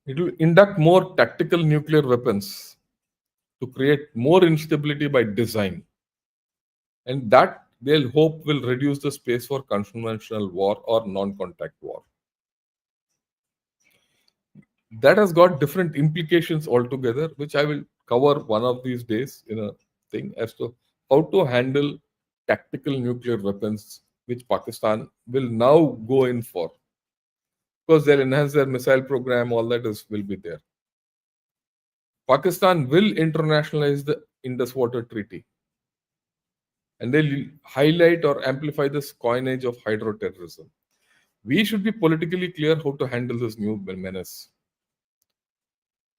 It will induct more tactical nuclear weapons to create more instability by design. And that they'll hope will reduce the space for conventional war or non-contact war. That has got different implications altogether, which I will cover one of these days in a thing as to how to handle tactical nuclear weapons, which Pakistan will now go in for. Because they'll enhance their missile program, all that will be there. Pakistan will internationalize the Indus Water Treaty. And they'll highlight or amplify this coinage of hydroterrorism. We should be politically clear how to handle this new menace.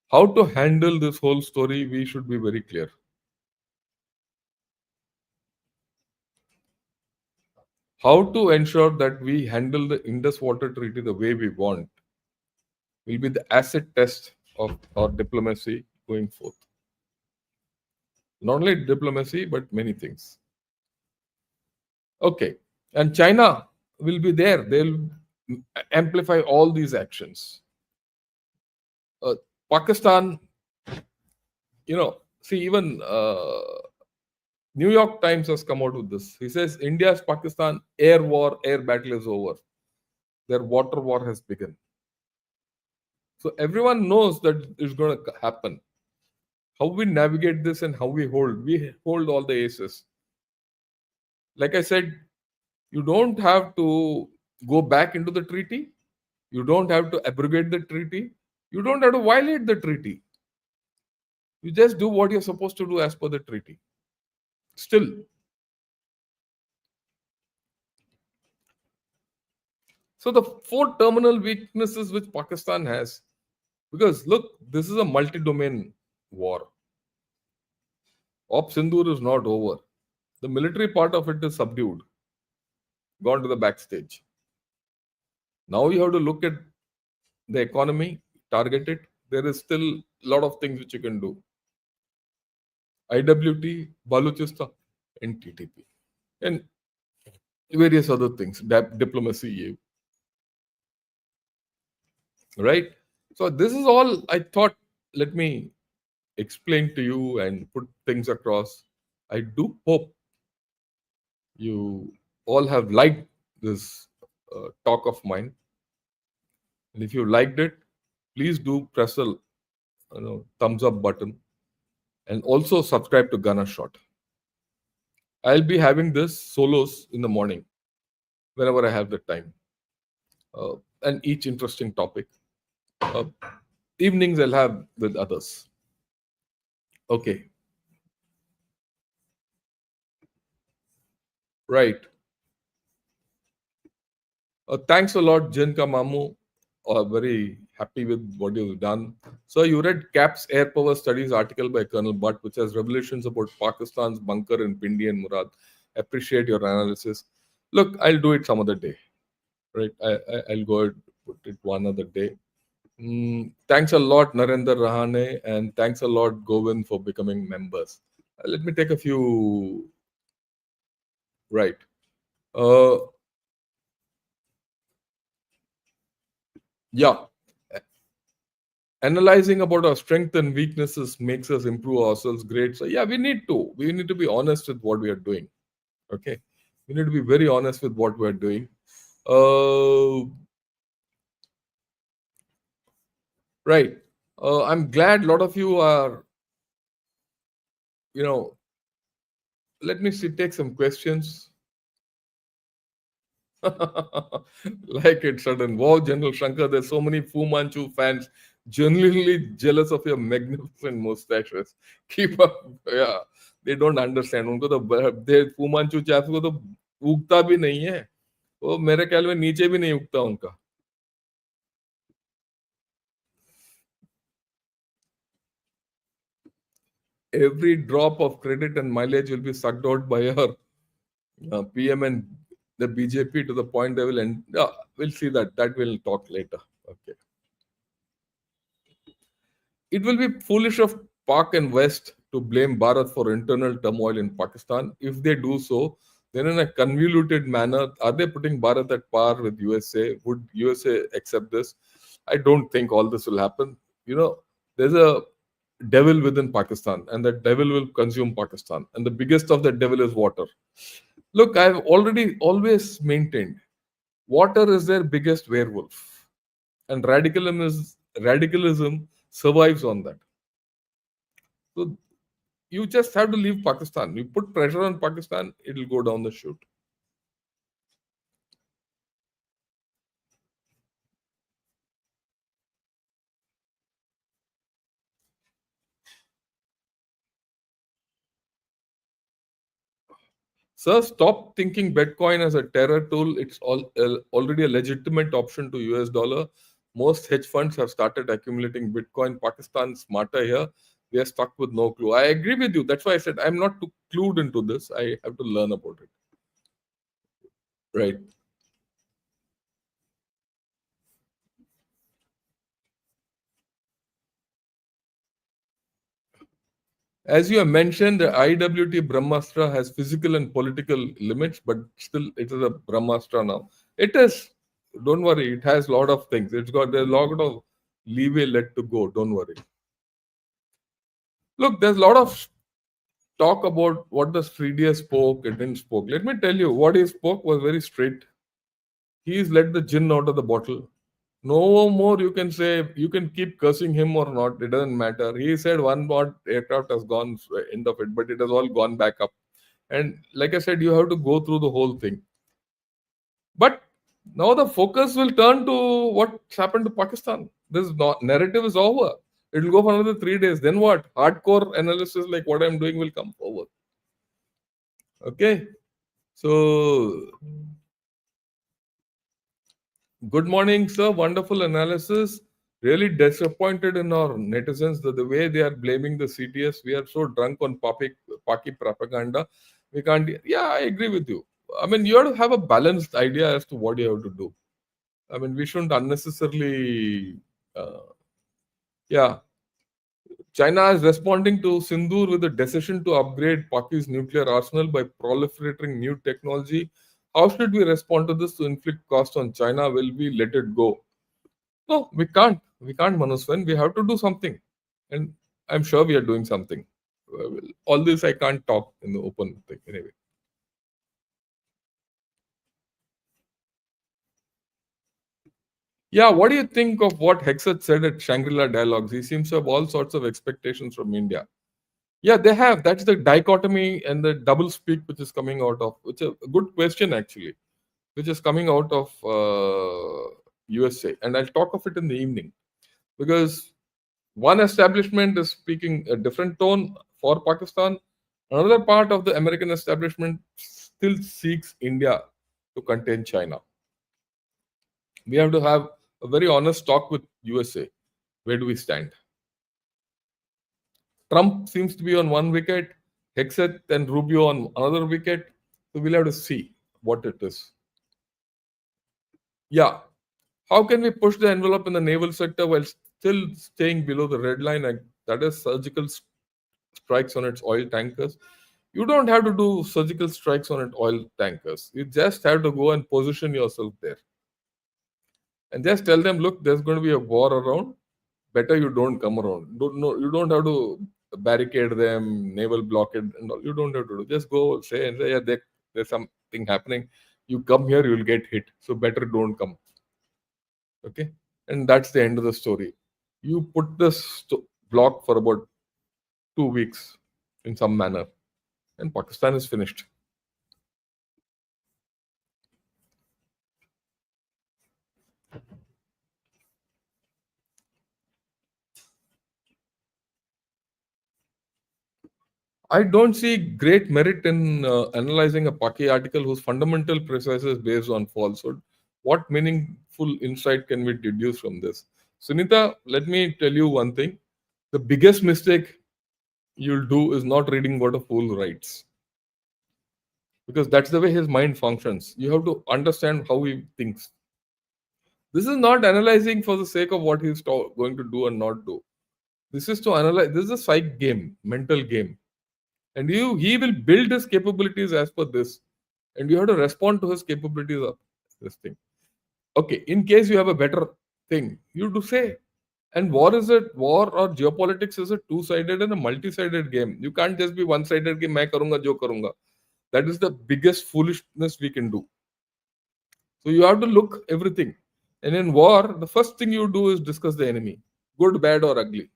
How to handle this whole story, we should be very clear. How to ensure that we handle the Indus Water Treaty the way we want will be the acid test of our diplomacy going forth. Not only diplomacy, but many things. Okay. And China will be there. They'll amplify all these actions. Pakistan, even New York Times has come out with this. He says India's Pakistan air battle is over. Their water war has begun. So everyone knows that it's going to happen. How we navigate this and how we hold all the aces. Like I said, you don't have to go back into the treaty. You don't have to abrogate the treaty. You don't have to violate the treaty. You just do what you're supposed to do as per the treaty. Still, so the four terminal weaknesses which Pakistan has, because look, this is a multi-domain war. Op Sindoor is not over. The military part of it is subdued, gone to the backstage. Now you have to look at the economy, target it. There is still a lot of things which you can do. IWT, Baluchistan, and TTP, and various other things, diplomacy, right? So this is all I thought. Let me explain to you and put things across. I do hope you all have liked this talk of mine, and if you liked it, please do press a thumbs up button and also subscribe to Gunner Shot. I'll be having this solos in the morning whenever I have the time, and each interesting topic. Uh, Evenings I'll have with others. Okay, right. Thanks a lot, Jen Kamamu. Very happy with what you've done. So you read CAP's Air Power Studies article by Colonel Butt, which has revelations about Pakistan's bunker in Pindi and Murad. Appreciate your analysis. Look, I'll do it some other day. Right, I'll go and put it one other day. Thanks a lot, Narendra Rahane, and thanks a lot, Govind, for becoming members. Let me take a few. Right. Uh, yeah. Analyzing about our strengths and weaknesses makes us improve ourselves great. So yeah, we need to be honest with what we are doing. Okay, we need to be very honest with what we are doing. Right. I'm glad a lot of you are, let me see, take some questions. Like it sudden. Wow, General Shankar, there's so many Fu Manchu fans genuinely jealous of your magnificent mustaches. Keep up. Yeah, they don't understand. उनको तो they Fu Manchu chaps को तो उगता भी नहीं है. वो मेरे ख्याल में नीचे भी नहीं उगता उनका. Every drop of credit and mileage will be sucked out by your PM and the BJP to the point they will end. Yeah, we'll see that. That we'll talk later. Okay. It will be foolish of Pak and West to blame Bharat for internal turmoil in Pakistan. If they do so, then in a convoluted manner, are they putting Bharat at par with USA? Would USA accept this? I don't think all this will happen. There's a devil within Pakistan, and that devil will consume Pakistan. And the biggest of that devil is water. Look, I've already always maintained water is their biggest werewolf, and radicalism survives on that. So you just have to leave Pakistan. You put pressure on Pakistan, it'll go down the chute. Sir, stop thinking Bitcoin as a terror tool. It's already a legitimate option to US dollar. Most hedge funds have started accumulating Bitcoin. Pakistan smarter here. We are stuck with no clue. I agree with you. That's why I said I'm not too clued into this. I have to learn about it. Right. As you have mentioned, the IWT Brahmastra has physical and political limits, but still it is a Brahmastra now. It is. Don't worry. It has a lot of things. There's a lot of leeway let to go. Don't worry. Look, there's a lot of talk about what the Sridia spoke and didn't spoke. Let me tell you, what he spoke was very straight. He's let the gin out of the bottle. No more you can say, you can keep cursing him or not, it doesn't matter. He said one more aircraft has gone, end of it, but it has all gone back up. And like I said, you have to go through the whole thing. But now the focus will turn to what's happened to Pakistan. This narrative is over. It will go for another 3 days. Then what? Hardcore analysis like what I'm doing will come forward. Okay. So, good morning, sir. Wonderful analysis. Really disappointed in our netizens that the way they are blaming the CTS. We are so drunk on Paki propaganda. We can't. Yeah, I agree with you. I mean, you have to have a balanced idea as to what you have to do. I mean, we shouldn't unnecessarily. Yeah, China is responding to Sindoor with a decision to upgrade Pakistan's nuclear arsenal by proliferating new technology. How should we respond to this to inflict cost on China? Will we let it go? No, we can't. We can't, Manuswan. We have to do something. And I'm sure we are doing something. All this I can't talk in the open thing anyway. Yeah, what do you think of what Hexat said at Shangri-La Dialogues? He seems to have all sorts of expectations from India. Yeah, they have. That's the dichotomy and the double speak which is coming out of. Which is a good question actually, which is coming out of USA, and I'll talk of it in the evening because one establishment is speaking a different tone for Pakistan. Another part of the American establishment still seeks India to contain China. We have to have a very honest talk with USA. Where do we stand? Trump seems to be on one wicket, Hexet and Rubio on another wicket. So we'll have to see what it is. Yeah. How can we push the envelope in the naval sector while still staying below the red line? And that is surgical strikes on its oil tankers. You don't have to do surgical strikes on its oil tankers. You just have to go and position yourself there. And just tell them, look, there's going to be a war around. Better you don't come around. Don't know you don't have to barricade them, naval blockade, and all. You don't have to do. Just go say, yeah, there's something happening. You come here, you'll get hit. So better don't come. Okay, and that's the end of the story. You put this block for about 2 weeks in some manner, and Pakistan is finished. I don't see great merit in analyzing a Paki article whose fundamental premise is based on falsehood. What meaningful insight can we deduce from this? Sunita, let me tell you one thing. The biggest mistake you'll do is not reading what a fool writes. Because that's the way his mind functions. You have to understand how he thinks. This is not analyzing for the sake of what he's going to do and not do. This is to analyze. This is a psych game, mental game. And he will build his capabilities as per this. And you have to respond to his capabilities of this thing. Okay, in case you have a better thing, you do say. And war or geopolitics is a two-sided and a multi-sided game. You can't just be one-sided game, main karunga, jo karunga. That is the biggest foolishness we can do. So you have to look everything. And in war, the first thing you do is discuss the enemy, good, bad, or ugly.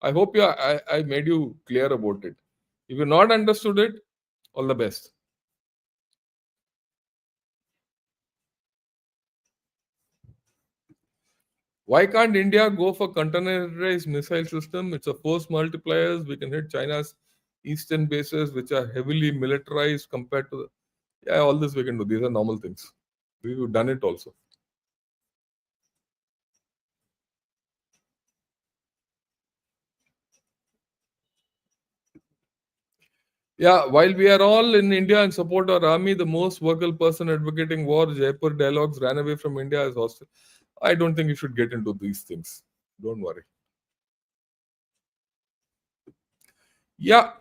I hope I made you clear about it. If you not understood it, all the best. Why can't India go for containerized missile system? It's a force multipliers. We can hit China's eastern bases, which are heavily militarized compared to yeah, all this we can do. These are normal things. We've done it also. Yeah, while we are all in India and support our army, the most vocal person advocating war, Jaipur dialogues, ran away from India as hostile. I don't think you should get into these things. Don't worry. Yeah,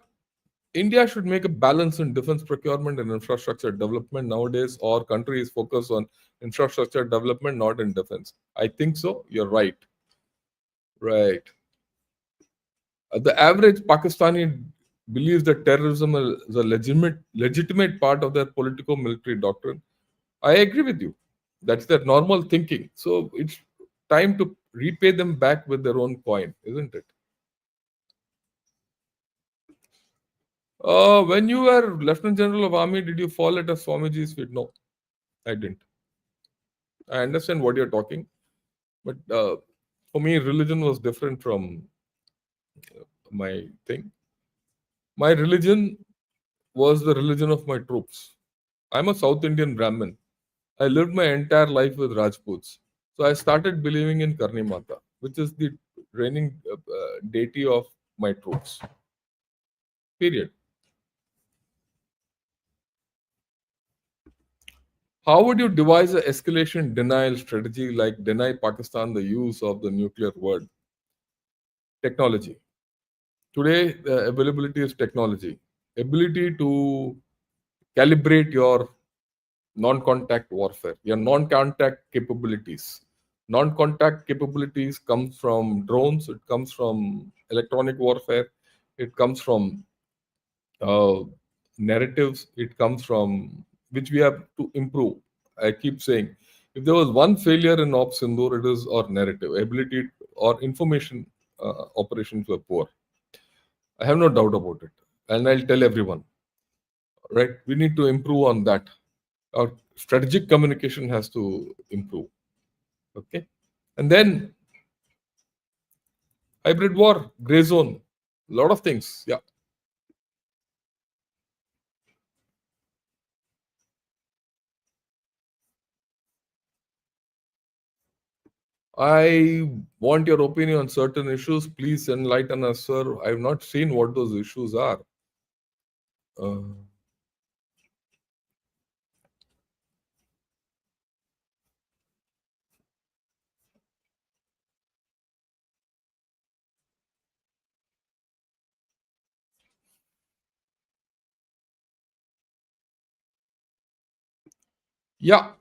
India should make a balance in defense procurement and infrastructure development nowadays. Our country is focused on infrastructure development, not in defense. I think so. You're right. Right. The average Pakistani believes that terrorism is a legitimate part of their political military doctrine. I agree with you. That's their normal thinking. So it's time to repay them back with their own coin, isn't it? When you were Lieutenant General of Army, did you fall at a Swamiji's feet? No, I didn't. I understand what you're talking, but For me, religion was different from my thing. My religion was the religion of my troops. I'm a South Indian Brahmin. I lived my entire life with Rajputs. So I started believing in Karni Mata, which is the reigning deity of my troops. Period. How would you devise an escalation denial strategy like deny Pakistan the use of the nuclear word? Technology. Today, the availability is technology. Ability to calibrate your non-contact warfare, your non-contact capabilities. Non-contact capabilities comes from drones, it comes from electronic warfare, it comes from uh, narratives, it comes from which we have to improve. I keep saying, if there was one failure in Ops Sindoor, it is our narrative ability or information operations were poor. I have no doubt about it, and I'll tell everyone. Right, we need to improve on that. Our strategic communication has to improve. Okay, and then hybrid war, gray zone, a lot of things. Yeah, I want your opinion on certain issues. Please enlighten us, sir. I have not seen what those issues are. Uh, yeah.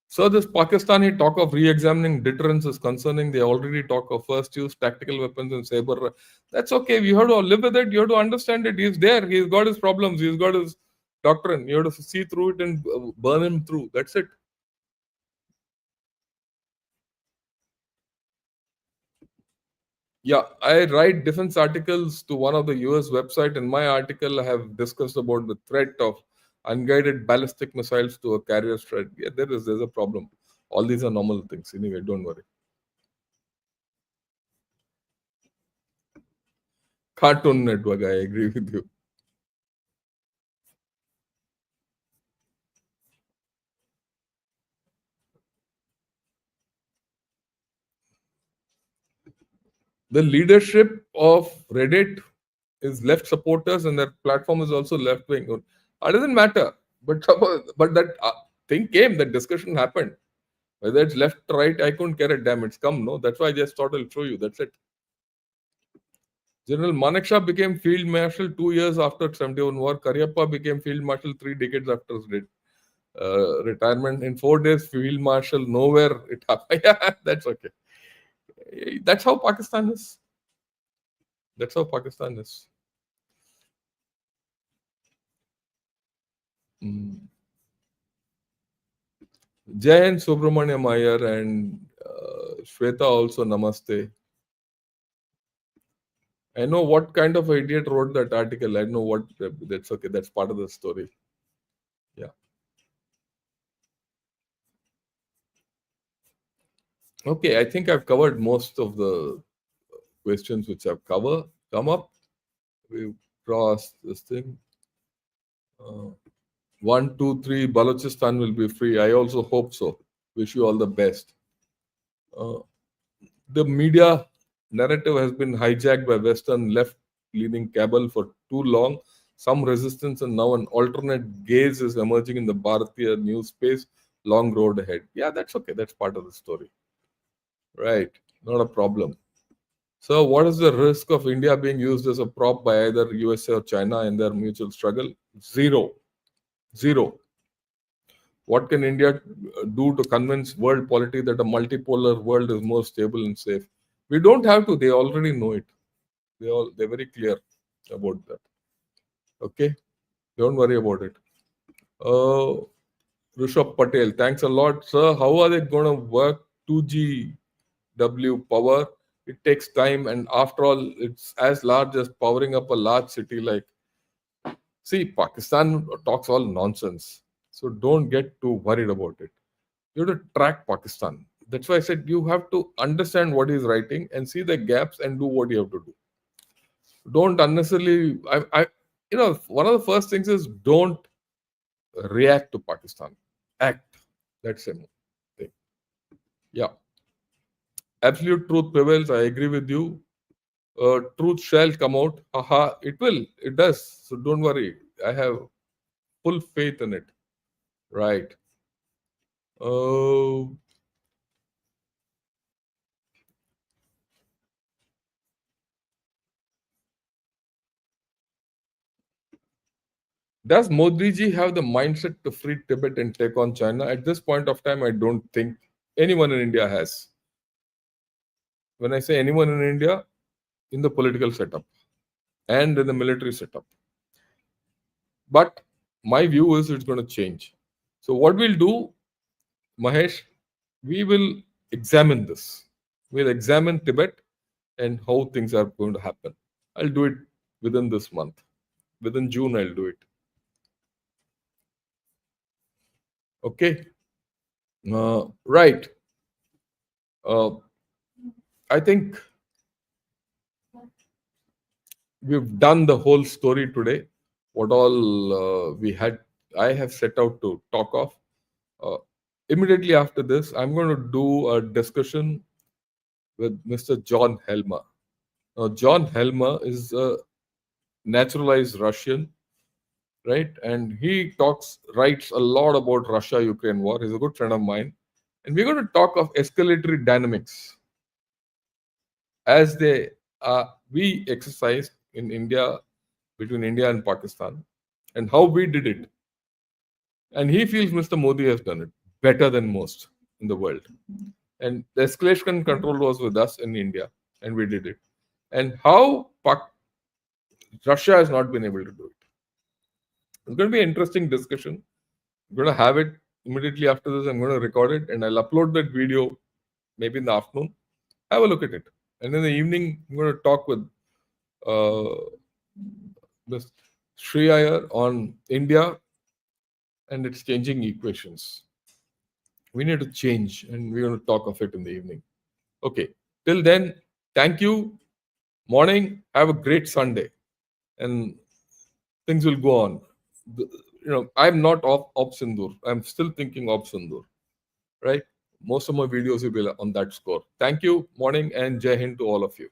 So this Pakistani talk of re-examining deterrence is concerning. They already talk of first use tactical weapons and saber. That's okay. You have to live with it. You have to understand it. He's there. He's got his problems. He's got his doctrine. You have to see through it and burn him through. That's it. Yeah, I write defense articles to one of the US website. In my article, I have discussed about the threat of unguided ballistic missiles to a carrier strike. Yeah, there's a problem. All these are normal things. Anyway, don't worry. Cartoon Network, I agree with you. The leadership of Reddit is left supporters, and their platform is also left wing. It doesn't matter, but that thing came, that discussion happened. Whether it's left, right, I couldn't care a damn. It's come, no. That's why I just thought I'll show you. That's it. General Manekshaw became Field Marshal 2 years after 71 war. Karyappa became Field Marshal 3 decades after his retirement. In 4 days, Field Marshal nowhere. It happened. Yeah, that's okay. That's how Pakistan is. That's how Pakistan is. Mm. Jayan Subramaniam Iyer and Shweta also namaste. I know what kind of idiot wrote that article. I know what that's okay. That's part of the story. Yeah. Okay. I think I've covered most of the questions which have come up. We've crossed this thing. Uh, 1, 2, 3. Balochistan will be free. I also hope so. Wish you all the best. Uh, the media narrative has been hijacked by Western left-leaning cabal for too long. Some resistance and now an alternate gaze is emerging in the Bharatiya news space. Long road ahead. Yeah, that's okay. That's part of the story. Right. Not a problem. So, what is the risk of India being used as a prop by either USA or China in their mutual struggle? Zero. Zero. What can India do to convince world polity that a multipolar world is more stable and safe? We don't have to. They already know it. They're very clear about that. Okay, don't worry about it. Uh, Rishabh Patel, thanks a lot, sir. How are they going to work 2GW power? It takes time, and after all, it's as large as powering up a large city like. See, Pakistan talks all nonsense, so don't get too worried about it. You have to track Pakistan. That's why I said you have to understand what he's writing and see the gaps and do what you have to do. Don't unnecessarily. One of the first things is don't react to Pakistan. Act. That's a thing. Yeah. Absolute truth prevails. I agree with you. Truth shall come out. Haha. It will. It does. So don't worry. I have full faith in it. Right. Uh, does Modi ji have the mindset to free Tibet and take on China? At this point of time, I don't think anyone in India has. When I say anyone in India, in the political setup and in the military setup. But my view is it's going to change. So, what we'll do, Mahesh, we will examine this. We'll examine Tibet and how things are going to happen. I'll do it within this month. Within June, I'll do it. Okay. Right. Uh, I think we've done the whole story today. What all I have set out to talk of. Uh, Immediately after this, I'm going to do a discussion with Mr. John Helmer. Now, John Helmer is a naturalized Russian, right? And he writes a lot about Russia-Ukraine war. He's a good friend of mine. And we're going to talk of escalatory dynamics as we exercised in India, between India and Pakistan, and how we did it. And he feels Mr. Modi has done it better than most in the world. And the escalation control was with us in India, and we did it. And how Russia has not been able to do it. It's going to be an interesting discussion. I'm going to have it immediately after this. I'm going to record it and I'll upload that video maybe in the afternoon. Have a look at it. And in the evening, I'm going to talk with Ms. Sri Iyer on India and its changing equations. We need to change, and we're going to talk of it in the evening. Okay. Till then, thank you. Morning. Have a great Sunday, and things will go on. I'm not off Sindur. I'm still thinking of Sindur, right? Most of my videos will be on that score. Thank you. Morning and Jai Hind to all of you.